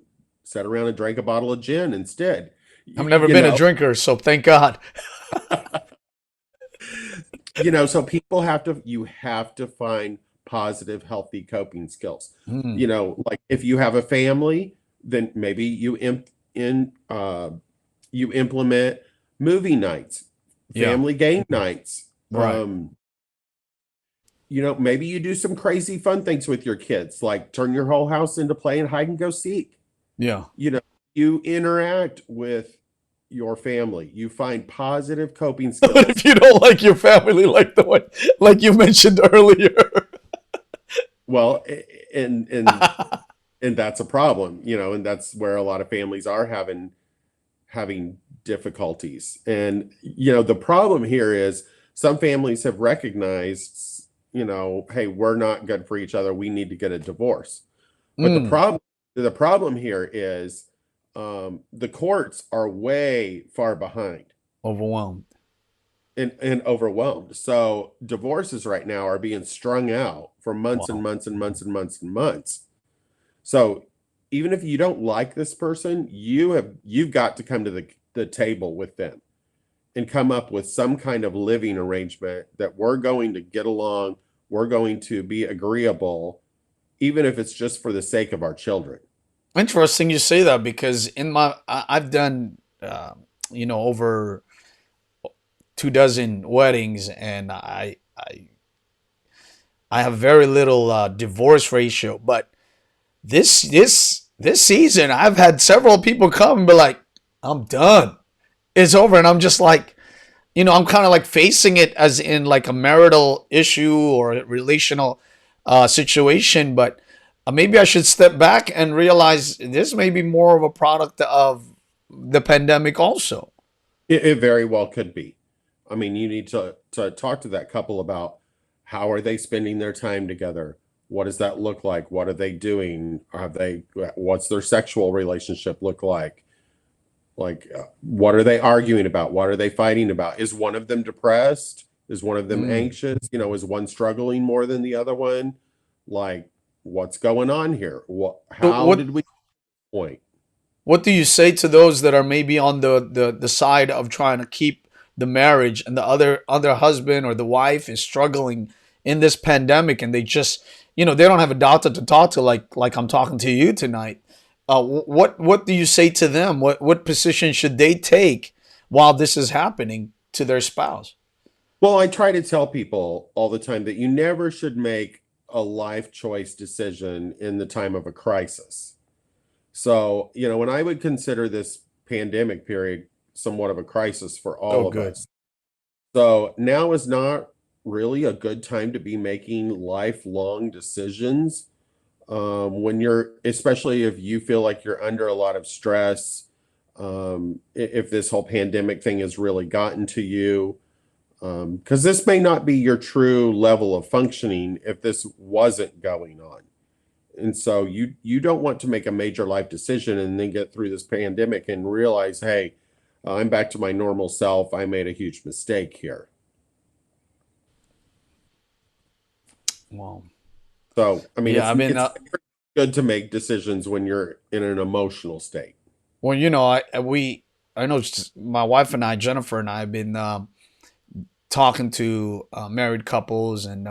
and drank a bottle of gin instead. I've You, never you been a know, drinker, so thank God. so you have to find positive, healthy coping skills. Mm, Like if you have a family, then maybe you implement movie nights, yeah, family game nights. right. Maybe you do some crazy fun things with your kids, like turn your whole house into playing hide and go seek. Yeah. You know, you interact with your family, you find positive coping skills. If you don't like your family, like the way, like you mentioned earlier. Well, and that's a problem, and that's where a lot of families are having difficulties. And the problem here is some families have recognized, hey, we're not good for each other, we need to get a divorce. But the Mm, problem here is the courts are way far behind overwhelmed. and overwhelmed. So divorces right now are being strung out for months and Wow. months and months and months and months. So even if you don't like this person, you've got to come to the table with them and come up with some kind of living arrangement that we're going to get along, we're going to be agreeable, even if it's just for the sake of our children. Interesting you say that, because I've done over 2 dozen weddings, and I have very little divorce ratio. But this season, I've had several people come and be like, "I'm done. It's over," and I'm just like, I'm kind of like facing it as in like a marital issue or a relational situation, but maybe I should step back and realize this may be more of a product of the pandemic also. It very well could be. You need to talk to that couple about how are they spending their time together? What does that look like? What are they doing? What's their sexual relationship look like? What are they arguing about? What are they fighting about? Is one of them depressed? Is one of them Mm. anxious? Is one struggling more than the other one? Like, what's going on here? So How did we point? what do you say to those that are maybe on the side of trying to keep the marriage, and the other husband or the wife is struggling in this pandemic, and they just, they don't have a doctor to talk to, like I'm talking to you tonight. What do you say to them? What position should they take while this is happening to their spouse? Well, I try to tell people all the time that you never should make a life choice decision in the time of a crisis. So, when I would consider this pandemic period somewhat of a crisis for Oh, all of good. us. So now is not really a good time to be making lifelong decisions. When especially if you feel like you're under a lot of stress, if this whole pandemic thing has really gotten to you, because this may not be your true level of functioning if this wasn't going on. And so you don't want to make a major life decision and then get through this pandemic and realize, hey, I'm back to my normal self. I made a huge mistake here. Well, So, I mean, yeah, I mean, it's good to make decisions when you're in an emotional state. well, I know my wife and I, Jennifer and I, have been talking to married couples, and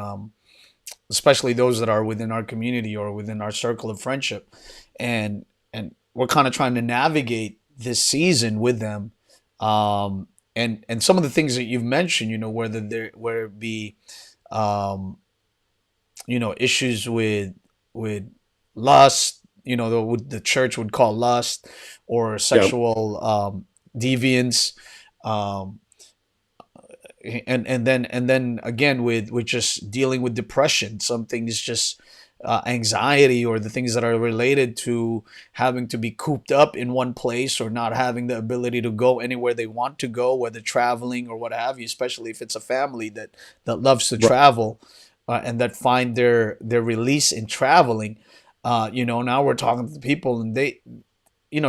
especially those that are within our community or within our circle of friendship, and we're kind of trying to navigate this season with them, and some of the things that you've mentioned, whether it be um, issues with lust, what the church would call lust, or Yeah. sexual deviance, um, and then again with just dealing with depression. Some things just anxiety, or the things that are related to having to be cooped up in one place, or not having the ability to go anywhere they want to go, whether traveling or what have you, especially if it's a family that loves to Right. travel, and that find their release in traveling. Now we're talking to the people, and they,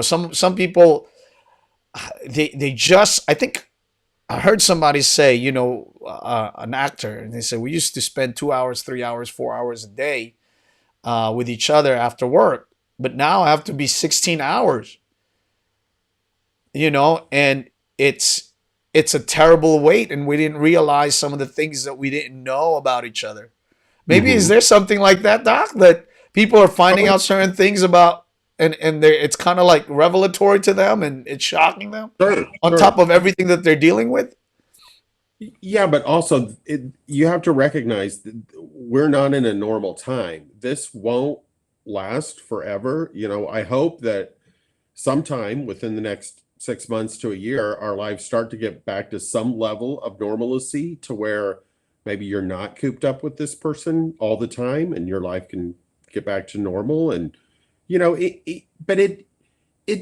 some people, they just, I think I heard somebody say, an actor, and they said we used to spend 2 hours, 3 hours, 4 hours a day with each other after work, but now I have to be 16 hours, and it's a terrible weight, and we didn't realize some of the things that we didn't know about each other. Maybe is Hmm. there something like that, Doc, that people are finding Oh, out certain things about, and it's kind of like revelatory to them, and it's shocking them sure, on top sure. of everything that they're dealing with? Yeah, but also you have to recognize that we're not in a normal time. This won't last forever. I hope that sometime within the next 6 months to a year, our lives start to get back to some level of normalcy to where maybe you're not cooped up with this person all the time and your life can get back to normal. And, but it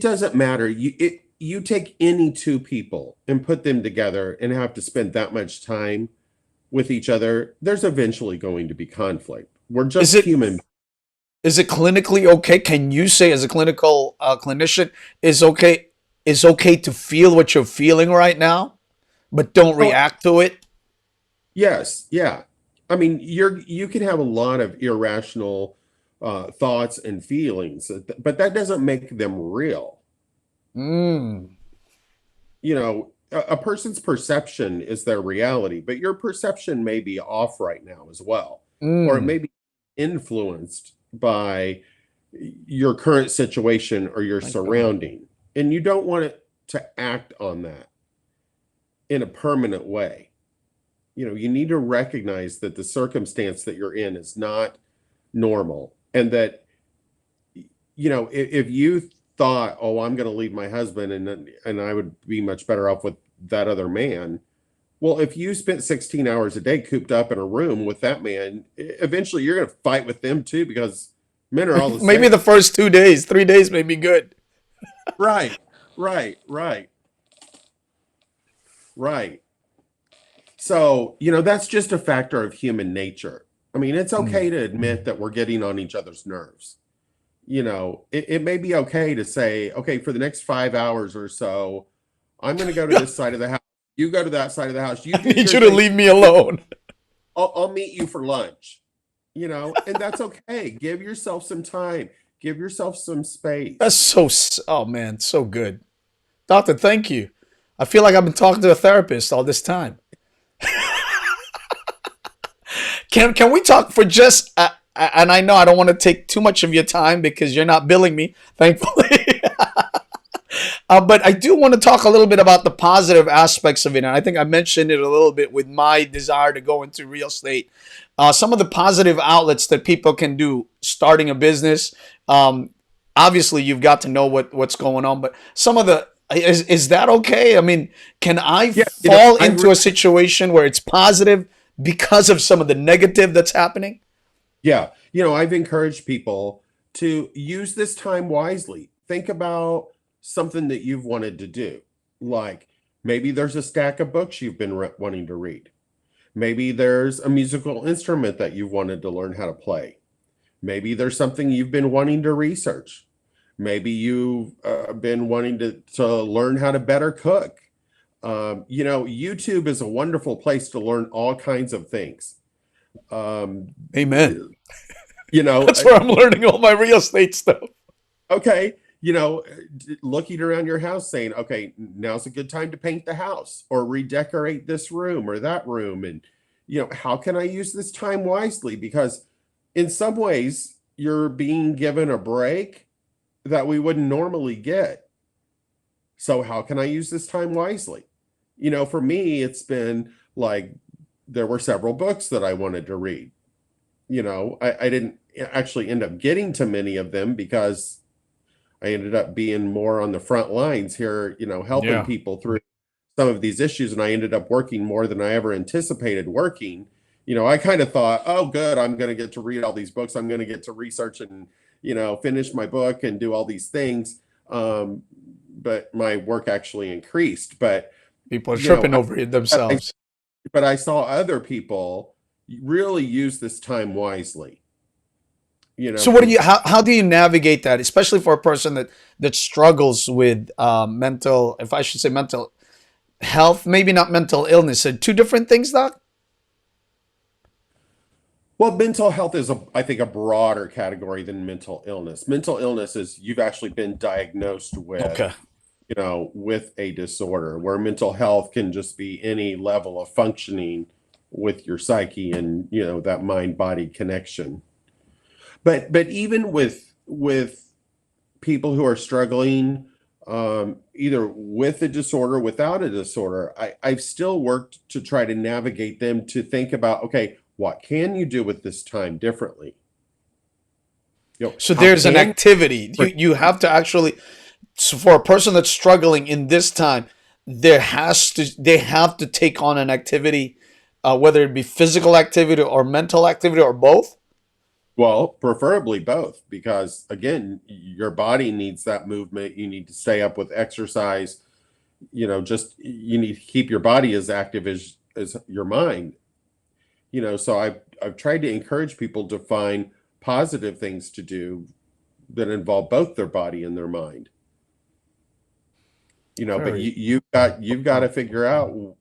doesn't matter. You take any two people and put them together and have to spend that much time with each other, there's eventually going to be conflict. We're Is just it human. is it clinically okay? Can you say, as a clinical clinician, is okay is okay to feel what you're feeling right now, but don't Oh, react to it? yes, yeah. I mean, you can have a lot of irrational thoughts and feelings, but that doesn't make them real. Mm, A person's perception is their reality, but your perception may be off right now as well, or it may mm. be influenced by your current situation or your My God. surrounding, and you don't want it to act on that in a permanent way. You need to recognize that the circumstance that you're in is not normal, and that if you thought, oh, I'm going to leave my husband and I would be much better off with that other man. Well, if you spent 16 hours a day cooped up in a room with that man, eventually you're going to fight with them too, because men are all the Maybe same. the first 2 days, 3 days may be good. Right, right, right, right. So, that's just a factor of human nature. I mean, it's Mm. okay to admit that we're getting on each other's nerves. It may be okay to say, okay, for the next 5 hours or so, I'm going to go to this side of the house. You go to that side of the house. You I do need your you to thing. leave me alone. I'll meet you for lunch, and that's okay. Give yourself some time. Give yourself some That's space. oh man, so good. Doctor, thank you. I feel like I've been talking to a therapist all this time. Can we talk for just and I know I don't want to take too much of your time because you're not billing me, thankfully. But I do want to talk a little bit about the positive aspects of it. And I think I mentioned it a little bit with my desire to go into real estate. Some of the positive outlets that people can do starting a business. Um, Obviously, you've got to know what's going on, but some of the is that okay? I mean, can I Yeah, fall I into a situation where it's positive because of some of the negative that's happening? yeah, I've encouraged people to use this time wisely. Think about something that you've wanted to do. Like maybe there's a stack of books you've been wanting to read. Maybe there's a musical instrument that you've wanted to learn how to play. Maybe there's something you've been wanting to research. Maybe you've been wanting to learn how to better cook. YouTube is a wonderful place to learn all kinds of things. Um, Amen. you know, That's where I'm learning all my real estate stuff. okay, looking around your house saying, okay, now's a good time to paint the house or redecorate this room or that room. And, how can I use this time wisely? Because in some ways, you're being given a break that we wouldn't normally get. So, how can I use this time wisely? For me, it's been like there were several books that I wanted to read. I didn't actually end up getting to many of them because I ended up being more on the front lines here, helping Yeah. people through some of these issues. And I ended up working more than I ever anticipated working. I kind of thought, oh, good, I'm going to get to read all these books. I'm going to get to research and, finish my book and do all these things. But my work actually increased. But, People are you know, tripping over it I, themselves. but I saw other people really use this time wisely, So what do to you how do you navigate that, especially for a person that struggles with mental, if I should say mental health, maybe not mental illness, so two different things, doc? Well, mental health is I think, a broader category than mental illness. Mental illness is you've actually been diagnosed Okay. with a disorder, where mental health can just be any level of functioning with your psyche and, that mind-body connection. But even with people who are struggling, either with a disorder, without a disorder, I've still worked to try to navigate them to think about, okay, what can you do with this time differently? So How there's an can activity. You have to actually, so for a person that's struggling in this time, they have to take on an activity, whether it be physical activity or mental activity or both. well, preferably both, because again, your body needs that movement. You need to stay up with exercise. Just you need to keep your body as active as your mind. So I've tried to encourage people to find positive things to do that involve both their body and their mind. But Very. you've got to figure out,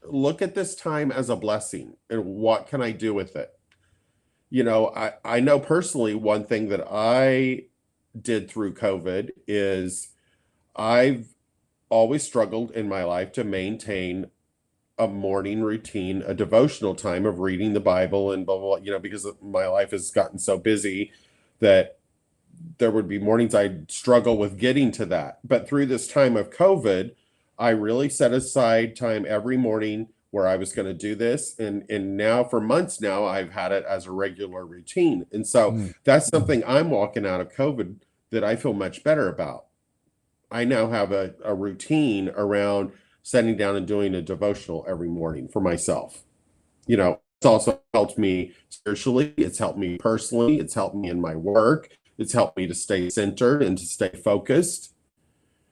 look at this time as a blessing and what can I do with it? I know personally one thing that I did through COVID is I've always struggled in my life to maintain a morning routine, a devotional time of reading the Bible and blah, blah, blah, because my life has gotten so busy that there would be mornings I'd struggle with getting to that. But through this time of COVID, I really set aside time every morning where I was going to do this. And now for months now, I've had it as a regular routine. And so Mm. that's something I'm walking out of COVID that I feel much better about. I now have a routine around sitting down and doing a devotional every morning for myself. It's also helped me spiritually. It's helped me personally. It's helped me in my work. It's helped me to stay centered and to stay focused.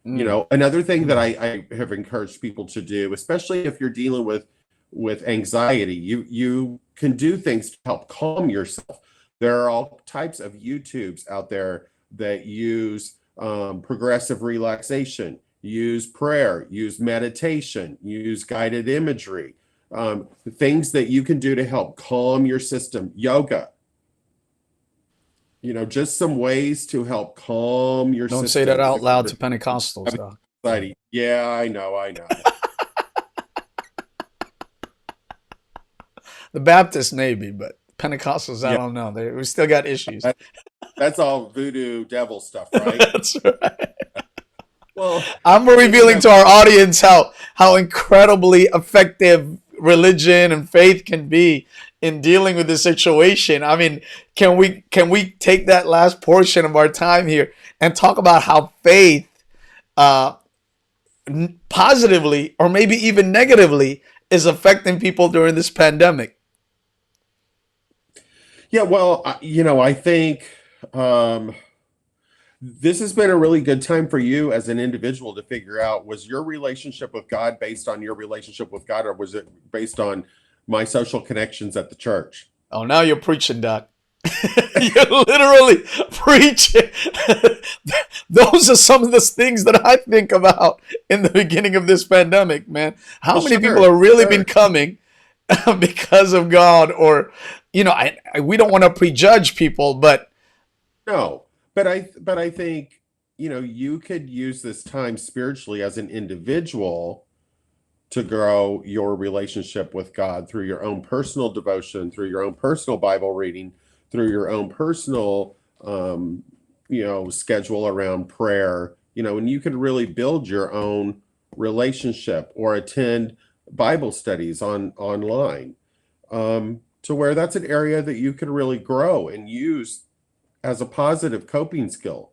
Mm. Another thing that I have encouraged people to do, especially if you're dealing with with anxiety. You can do things to help calm yourself. There are all types of YouTubes out there that use progressive relaxation, use prayer, use meditation, use guided imagery, things that you can do to help calm your system. Yoga, just some ways to help calm your Don't say that system out if loud you're to Pentecostals, having though. anxiety. Yeah, I know. The Baptists maybe, but Pentecostals, I Yeah, don't know. We still got issues. that, that's all voodoo devil stuff, right? That's right. Well, I'm you revealing know, to our audience how incredibly effective religion and faith can be in dealing with the situation. I mean, can we take that last portion of our time here and talk about how faith uh, positively or maybe even negatively is affecting people during this pandemic? yeah, well, I think um, this has been a really good time for you as an individual to figure out, was your relationship with God based on your relationship with God, or was it based on my social connections at the church? Oh, now you're preaching, Doc. You're literally preaching. Those are some of the things that I think about in the beginning of this pandemic, man. How Well, many people sure, have really been sure. coming because of God? Or, we don't want to prejudge people, but No, but I think, you could use this time spiritually as an individual to grow your relationship with God through your own personal devotion, through your own personal Bible reading, through your own personal, schedule around prayer, and you could really build your own relationship or attend Bible studies online, to where that's an area that you could really grow and use as a positive coping skill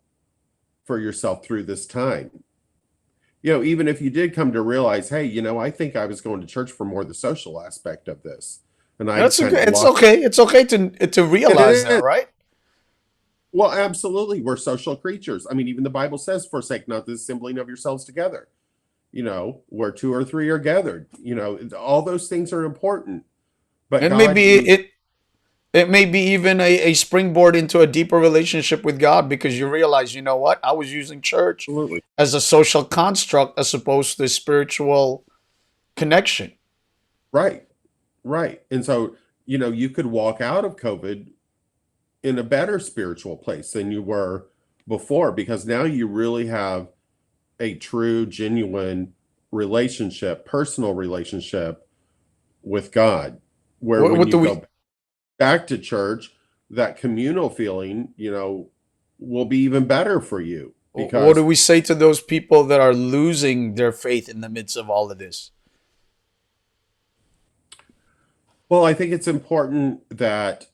for yourself through this time. Even if you did come to realize, hey, I think I was going to church for more the social aspect of this, and I that's kind okay. of It's lost okay. It's okay to it. realize that, Is. right? Well, absolutely. We're social creatures. I mean, even the Bible says, forsake not the assembling of yourselves together, where two or three are gathered. All those things are important. But And God maybe used, it may be even a springboard into a deeper relationship with God because you realize, you know what? I was using church absolutely. as a social construct as opposed to a spiritual connection. Right, right. And so, you could walk out of COVID in a better spiritual place than you were before, because now you really have a true, genuine relationship, personal relationship with God, where What, when what you do we go back to church, that communal feeling, will be even better for you what do because, we say to those people that are losing their faith in the midst of all of this? well, I think it's important that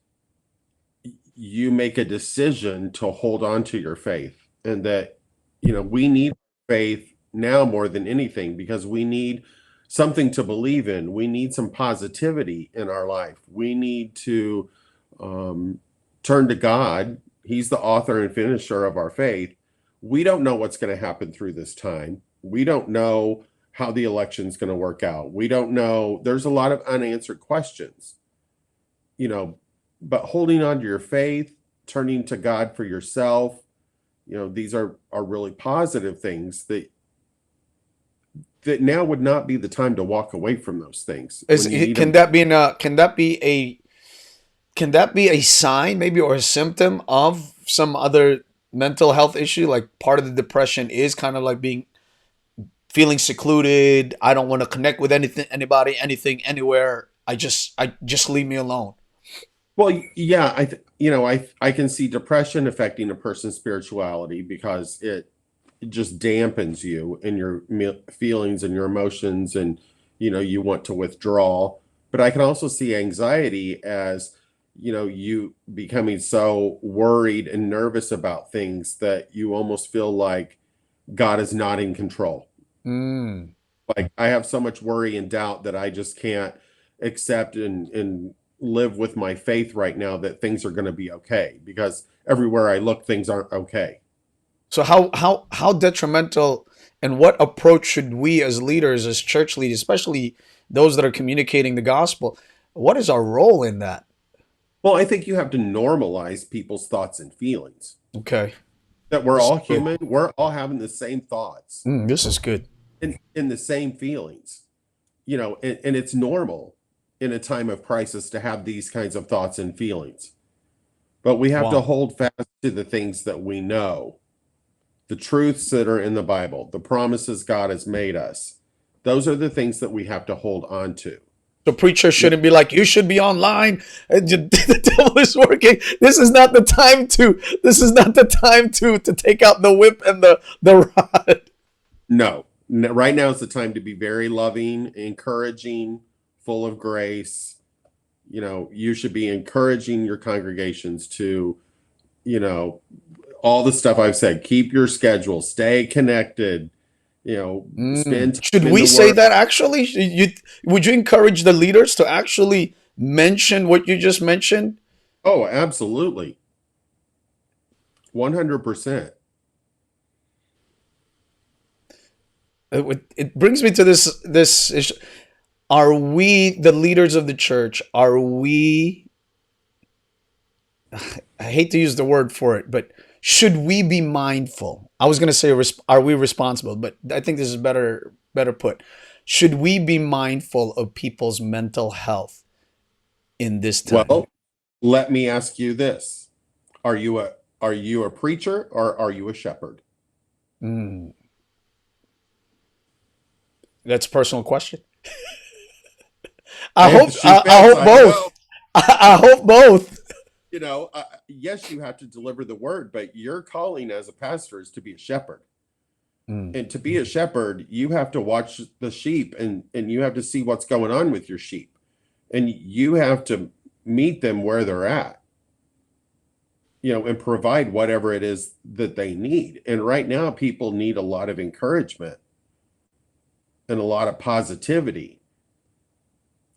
you make a decision to hold on to your faith, and that, we need faith now more than anything, because we need something to believe in. We need some positivity in our life. We need to um, turn to God. He's the author and finisher of our faith. We don't know what's going to happen through this time. We don't know how the election's going to work out. We don't know. There's a lot of unanswered questions, you know, but holding on to your faith, turning to God for yourself, these are really positive things that now would not be the time to walk away from those things Is when you need can them. that be a sign maybe or a symptom of some other mental health issue? Like part of the depression is kind of like being feeling secluded. I don't want to connect with anything, anybody, anything, anywhere. I just leave me alone. Well, yeah, I can see depression affecting a person's spirituality, because it just dampens you and your feelings and your emotions, and you want to withdraw. But I can also see anxiety as, you becoming so worried and nervous about things that you almost feel like God is not in control. Mm. Like, I have so much worry and doubt that I just can't accept and live with my faith right now that things are going to be okay, because everywhere I look, things aren't okay. So how detrimental and what approach should we as leaders, as church leaders, especially those that are communicating the gospel. What is our role in that? Well, I think you have to normalize people's thoughts and feelings. Okay. That we're This is all good. human, we're all having the same thoughts This is good. and the same feelings, and it's normal in a time of crisis to have these kinds of thoughts and feelings. But we have to Wow. hold fast to the things that we know, the truths that are in the Bible, the promises God has made us. Those are the things that we have to hold on to. The preacher shouldn't be like, you should be online. The devil is working. This is not the time to. This is not the time to take out the whip and the rod. No, right now is the time to be very loving, encouraging, full of grace. You should be encouraging your congregations to, all the stuff I've said. Keep your schedule, stay connected, spend time Should in we the say Word. that actually? Would you encourage the leaders to actually mention what you just mentioned? Oh, absolutely. 100%. It brings me to this issue. Are we the leaders of the church? Are we? I hate to use the word for it, but should we be mindful? I was going to say, are we responsible? But I think this is better put. Should we be mindful of people's mental health in this time? Well, let me ask you this. Are you a preacher or are you a shepherd? Mm, that's a personal question. I Hey, hope the shoe I fits. hope I don't know. both. I hope both. Yes, you have to deliver the word, but your calling as a pastor is to be a shepherd. Mm, And to be a shepherd, you have to watch the sheep and you have to see what's going on with your sheep. And you have to meet them where they're at, and provide whatever it is that they need. And right now, people need a lot of encouragement and a lot of positivity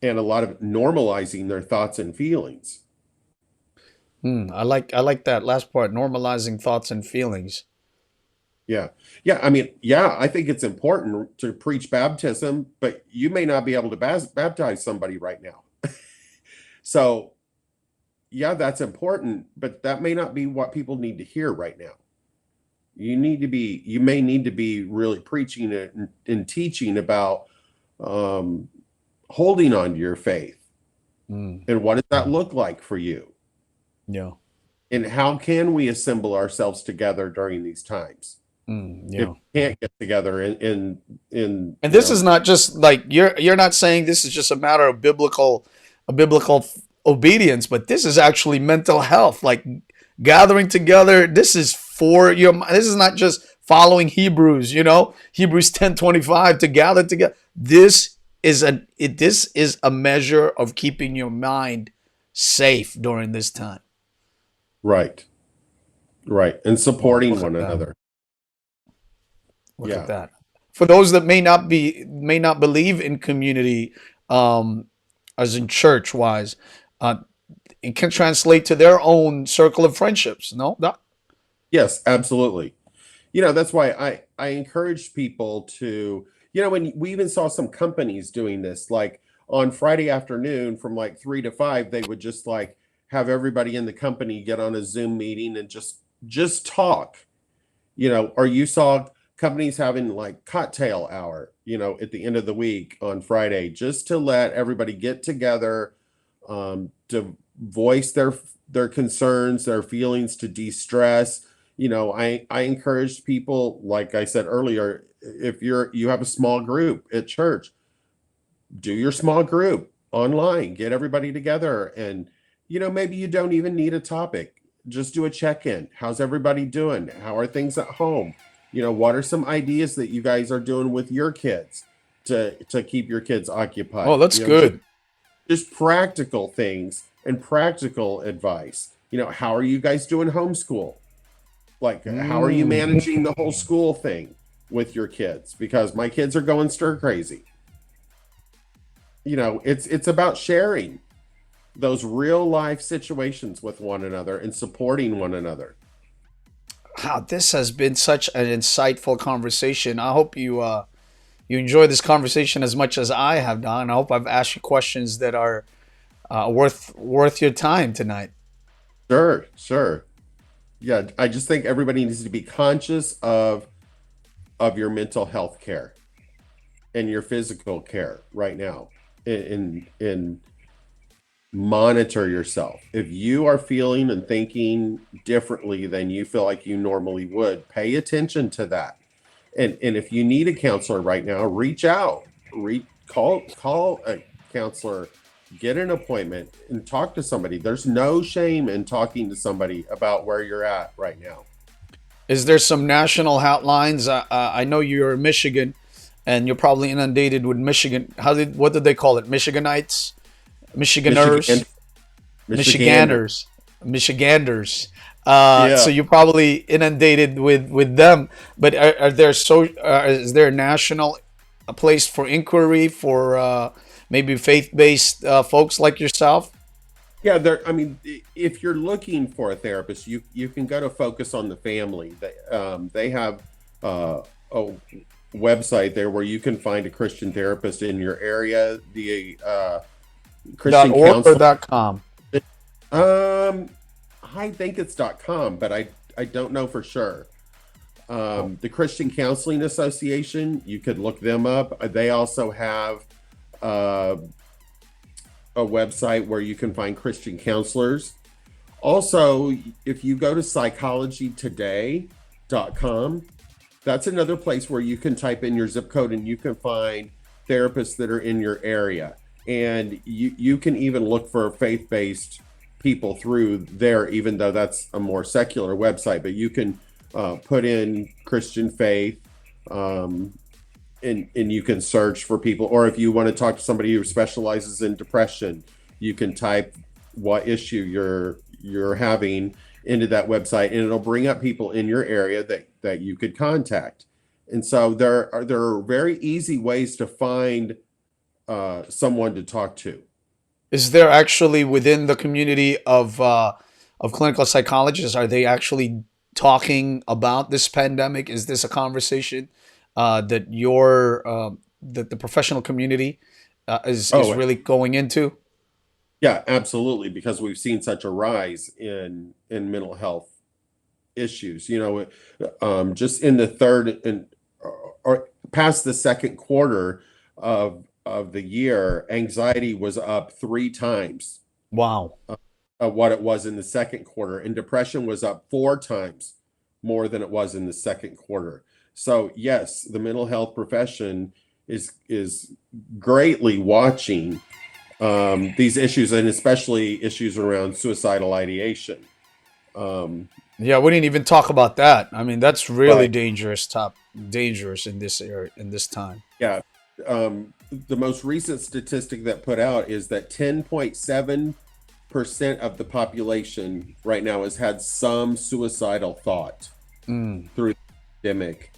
and a lot of normalizing their thoughts and feelings. I like that last part, normalizing thoughts and feelings. Yeah. Yeah. I mean, yeah, I think it's important to preach baptism, but you may not be able to baptize somebody right now. So, yeah, that's important, but that may not be what people need to hear right now. You may need to be really preaching and teaching about um, holding on to your faith. Mm, And what does that look like for you? yeah. And how can we assemble ourselves together during these times? If Yeah. we can't get together in And this is not just like you're not saying this is just a matter of biblical obedience, but this is actually mental health. Like gathering together, this is for your this is not just following Hebrews, Hebrews 10:25 to gather together. This is a measure of keeping your mind safe during this time. right, right, and Wow, supporting look one at that. another. Look at Yeah. that. For those that may not believe in community, um, as in church wise, uh, it can translate to their own circle of friendships. No, Doc? Yes, absolutely. That's why I encourage people to, when we even saw some companies doing this, like on Friday afternoon from like 3 to 5, they would just like have everybody in the company get on a Zoom meeting and just talk, or you saw companies having like cocktail hour, at the end of the week on Friday, just to let everybody get together, to voice their concerns, their feelings, to de-stress. I encourage people, like I said earlier, if you have a small group at church, do your small group online, get everybody together, and maybe you don't even need a topic. Just do a check-in. How's everybody doing? How are things at home? What are some ideas that you guys are doing with your kids to keep your kids Oh, occupied? that's good. Just practical things and practical advice. How are you guys doing homeschool? Like, how are you Mm. managing the whole school thing with your kids? Because my kids are going stir crazy. It's about sharing those real life situations with one another and supporting one another. Wow, this has been such an insightful conversation. I hope you enjoy this conversation as much as I have done. I hope I've asked you questions that are worth your time tonight. Sure, sure. Yeah, I just think everybody needs to be conscious of your mental health care and your physical care right now. In monitor yourself. If you are feeling and thinking differently than you feel like you normally would, pay attention to that. And if you need a counselor right now, reach out. Call a counselor, get an appointment and talk to somebody. There's no shame in talking to somebody about where you're at right now. Is there some national hotlines? I know you're in Michigan, and you're probably inundated with Michigan. What did they call it? Michiganites, Michigan, Michiganers, Michigander. Michiganders. Yeah. So you're probably inundated with them. But are there is there a national a place for inquiry for maybe faith-based folks like yourself? Yeah, there. I mean, if you're looking for a therapist, you can go to Focus on the Family. They have a website there where you can find a Christian therapist in your area. The Dot Christian org or Counsel. dot com? Um, I think it's .com, but I don't know for sure. The Christian Counseling Association, you could look them up. They also have uh, a website where you can find Christian counselors. Also, if you go to psychologytoday.com, that's another place where you can type in your zip code and you can find therapists that are in your area. And you can even look for faith-based people through there, even though that's a more secular website. But you can put in Christian faith, and you can search for people. Or if you want to talk to somebody who specializes in depression, you can type what issue you're having into that website, and it'll bring up people in your area that you could contact. And so there are very easy ways to find someone to talk to. Is there actually within the community of clinical psychologists? Are they actually talking about this pandemic? Is this a conversation that the professional community is Oh, really going into? yeah, absolutely, because we've seen such a rise in mental health issues. Just in the third and or past the second quarter of the year, anxiety was up 3 times Wow. of what it was in the second quarter, and depression was up 4 times more than it was in the second quarter. So yes, the mental health profession is greatly watching these issues, and especially issues around suicidal ideation. Um, Yeah, we didn't even talk about that. I mean, that's really right. dangerous. Top dangerous in this area in this time. Yeah. The most recent statistic that put out is that 10.7% of the population right now has had some suicidal thought Mm. through the pandemic.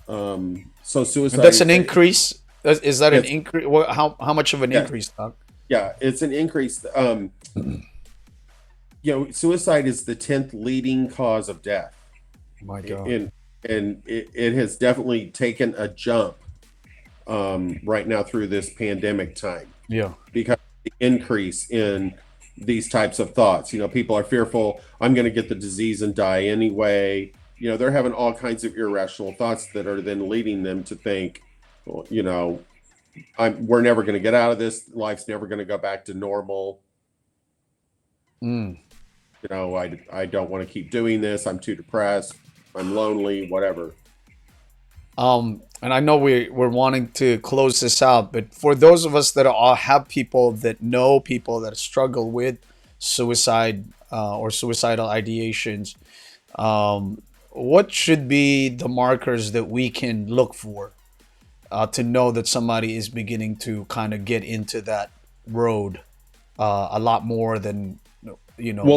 So And suicide that's is an increase. Is that an it's increase? How much of an yeah, increase, Doc? yeah, it's an increase. Suicide is the 10th leading cause of death. My God. And it has definitely taken a jump right now through this pandemic time Yeah. because of the increase in these types of thoughts. People are fearful, I'm going to get the disease and die anyway. They're having all kinds of irrational thoughts that are then leading them to think, well, we're never going to get out of this. Life's never going to go back to normal. Mm. I don't want to keep doing this. I'm too depressed. I'm lonely, whatever. And I know we're wanting to close this out, but for those of us that have people that know people that struggle with suicide or suicidal ideations, what should be the markers that we can look for to know that somebody is beginning to kind of get into that road a lot more than Well,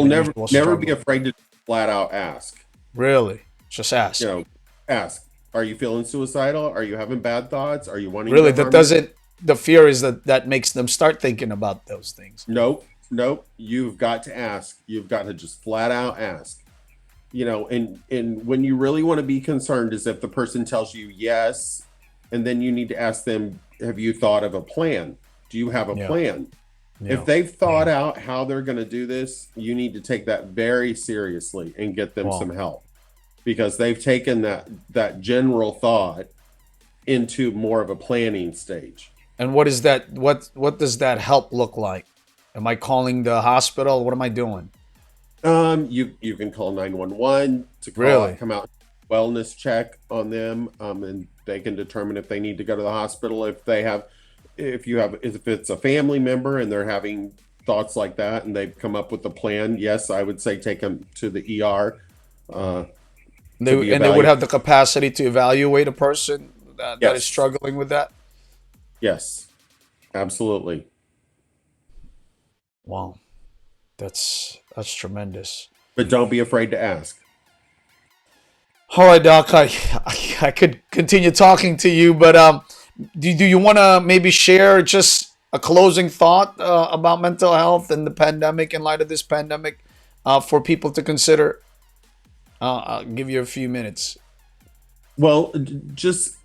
the never usual never be struggle? afraid to flat out ask. Really, just You ask. know, ask. Are you feeling suicidal? Are you having bad thoughts? Are you wanting Really, to that harm yourself? doesn't. The fear is that makes them start thinking about those things. Nope, nope. You've got to ask. You've got to just flat out ask. And when you really want to be concerned is if the person tells you yes, And then you need to ask them, have you thought of a plan? Do you have a Yeah. plan? Yeah. If they've thought out how they're going to do this, you need to take that very seriously and get them Wow. some help, because they've taken that general thought into more of a planning stage. And what is that? What does that help look like? Am I calling the hospital? What am I doing? You can call 911 to Really? come out wellness check on them, and they can determine if they need to go to the hospital. If it's a family member and they're having thoughts like that and they've come up with a plan, yes, I would say take them to the ER. Uh, They be and they would evaluated. have the capacity to evaluate a person that is Yes, struggling with that. yes, absolutely. Wow, that's tremendous. But don't be afraid to ask. All right, Doc. I could continue talking to you, but do you want to maybe share just a closing thought about mental health and the pandemic in light of this pandemic for people to consider? I'll give you a few minutes. Well, just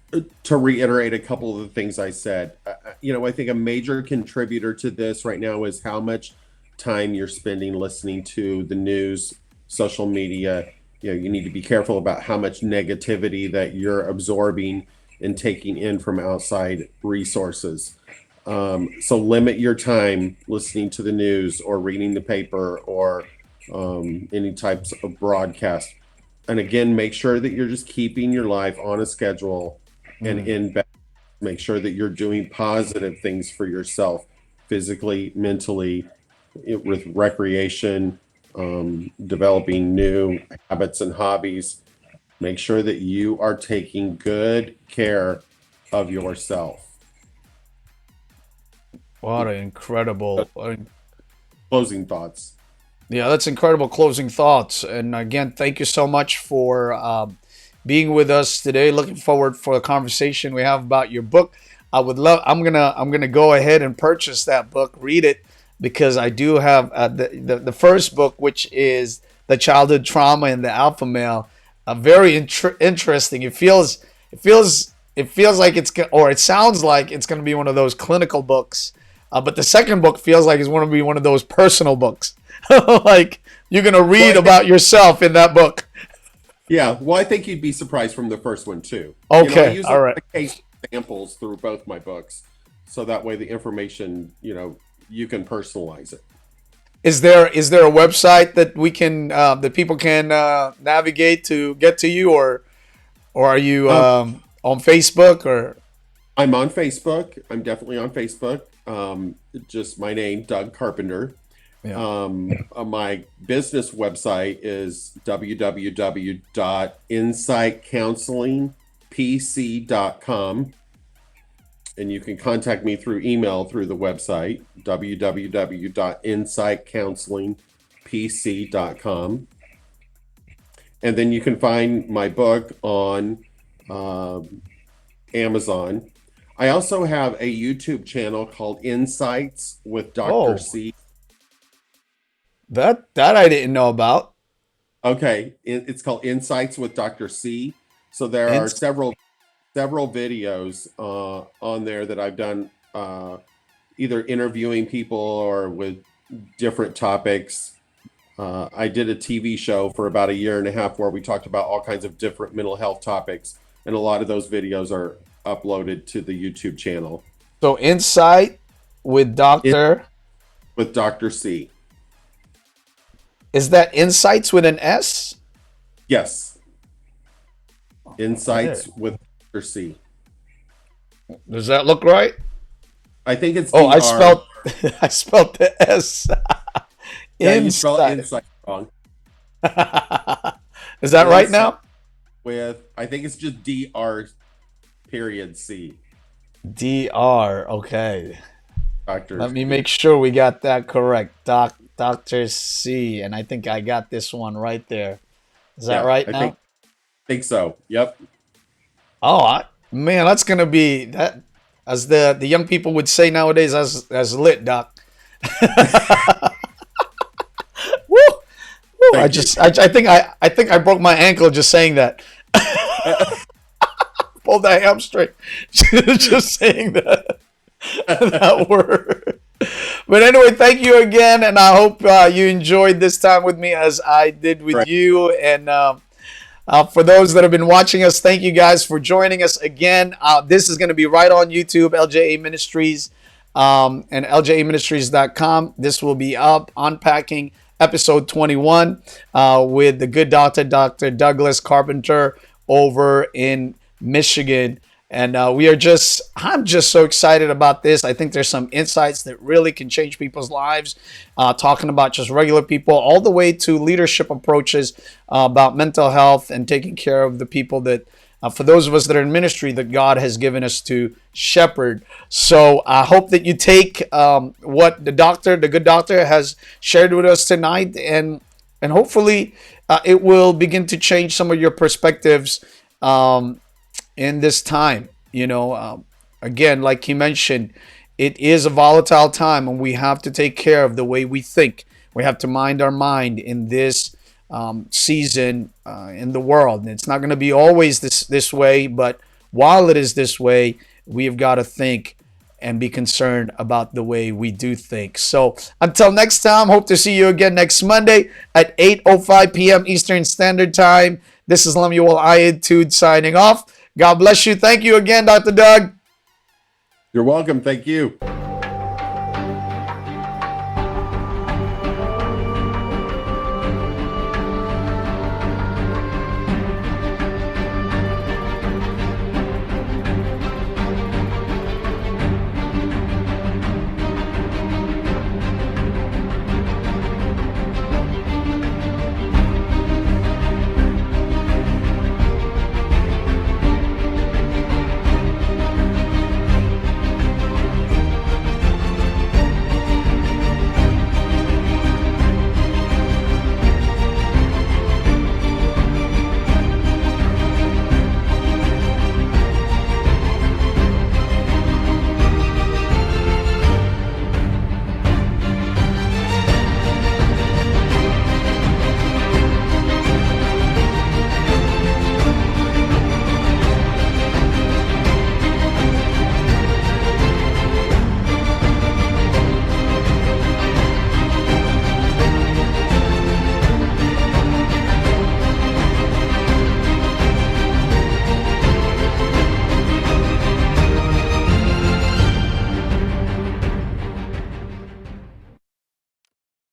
to reiterate a couple of the things I said, I think a major contributor to this right now is how much time you're spending listening to the news, social media. You need to be careful about how much negativity that you're absorbing and taking in from outside resources. So limit your time listening to the news or reading the paper or any types of broadcast. And again, make sure that you're just keeping your life on a schedule and Mm. in balance. Make sure that you're doing positive things for yourself, physically, mentally, with recreation, developing new habits and hobbies. Make sure that you are taking good care of yourself. What an incredible, Closing thoughts. yeah, that's incredible closing thoughts. And again, thank you so much for being with us today. Looking forward for the conversation we have about your book. I'm gonna go ahead and purchase that book, read it, because I do have the first book, which is the childhood trauma and the alpha male. Very interesting. It feels like or it sounds like it's gonna be one of those clinical books. But the second book feels like it's going to be one of those personal books. Like you're going to Well, read about yourself in that book. I think you'd be surprised from the first one too. I Okay, use a all lot right. of case examples through both my books, so that way the information, you can personalize it. Is there a website that we can that people can navigate to get to you, or are you Um, on Facebook or? I'm on Facebook. I'm definitely on Facebook. Just my name, Doug Carpenter. Yeah. My business website is www.insightcounselingpc.com. And you can contact me through email through the website, www.insightcounselingpc.com. And then you can find my book on Amazon. I also have a YouTube channel called Insights with Dr. Oh, C. that I didn't know about. Okay, it's called Insights with Dr. C. So there are Ins- several videos on there that I've done, either interviewing people or with different topics. I did a TV show for about a year and a half where we talked about all kinds of different mental health topics, and a lot of those videos are uploaded to the YouTube channel so Insight with In- Doctor, with Dr. C. is that Insights with an S? Yes, Yeah. Insights with Dr. C. Does that look right? I think it's Oh, I DR. spelled I spelled the S. Yeah, you spell Insight. Insight wrong. Is that right Insight now? I think it's just DR period C. DR. Okay. Dr. Let me make sure we got that correct. Doctor C. And I think I got this one right there. Is that Yeah, right I now? think so. Yep. Oh, man, that's gonna be that, as the young people would say nowadays, as lit, Doc. Woo! Woo! Thank you. I think I broke my ankle just saying that. pulled a hamstring just saying that word. But anyway, thank you again, and I hope you enjoyed this time with me as I did with you. And for those that have been watching us, thank you guys for joining us again. This is going to be right on YouTube, LJA Ministries, and LJAministries.com. This will be up, Unpacking episode 21 with the good Dr. Douglas Carpenter over in Michigan. And I'm just so excited about this. I think there's some insights that really can change people's lives, talking about just regular people all the way to leadership approaches about mental health and taking care of the people that, for those of us that are in ministry, that God has given us to shepherd. So I hope that you take what the good doctor has shared with us tonight, and hopefully it will begin to change some of your perspectives in this time. Again, like he mentioned, it is a volatile time, and we have to take care of the way we think. We have to mind our mind in this season in the world. And it's not going to be always this way, but while it is this way, we have got to think and be concerned about the way we do think. So until next time, hope to see you again next Monday at 8:05 p.m. Eastern Standard Time. This is Lemuel Ayatude signing off. God bless you. Thank you again, Dr. Doug. You're welcome. Thank you.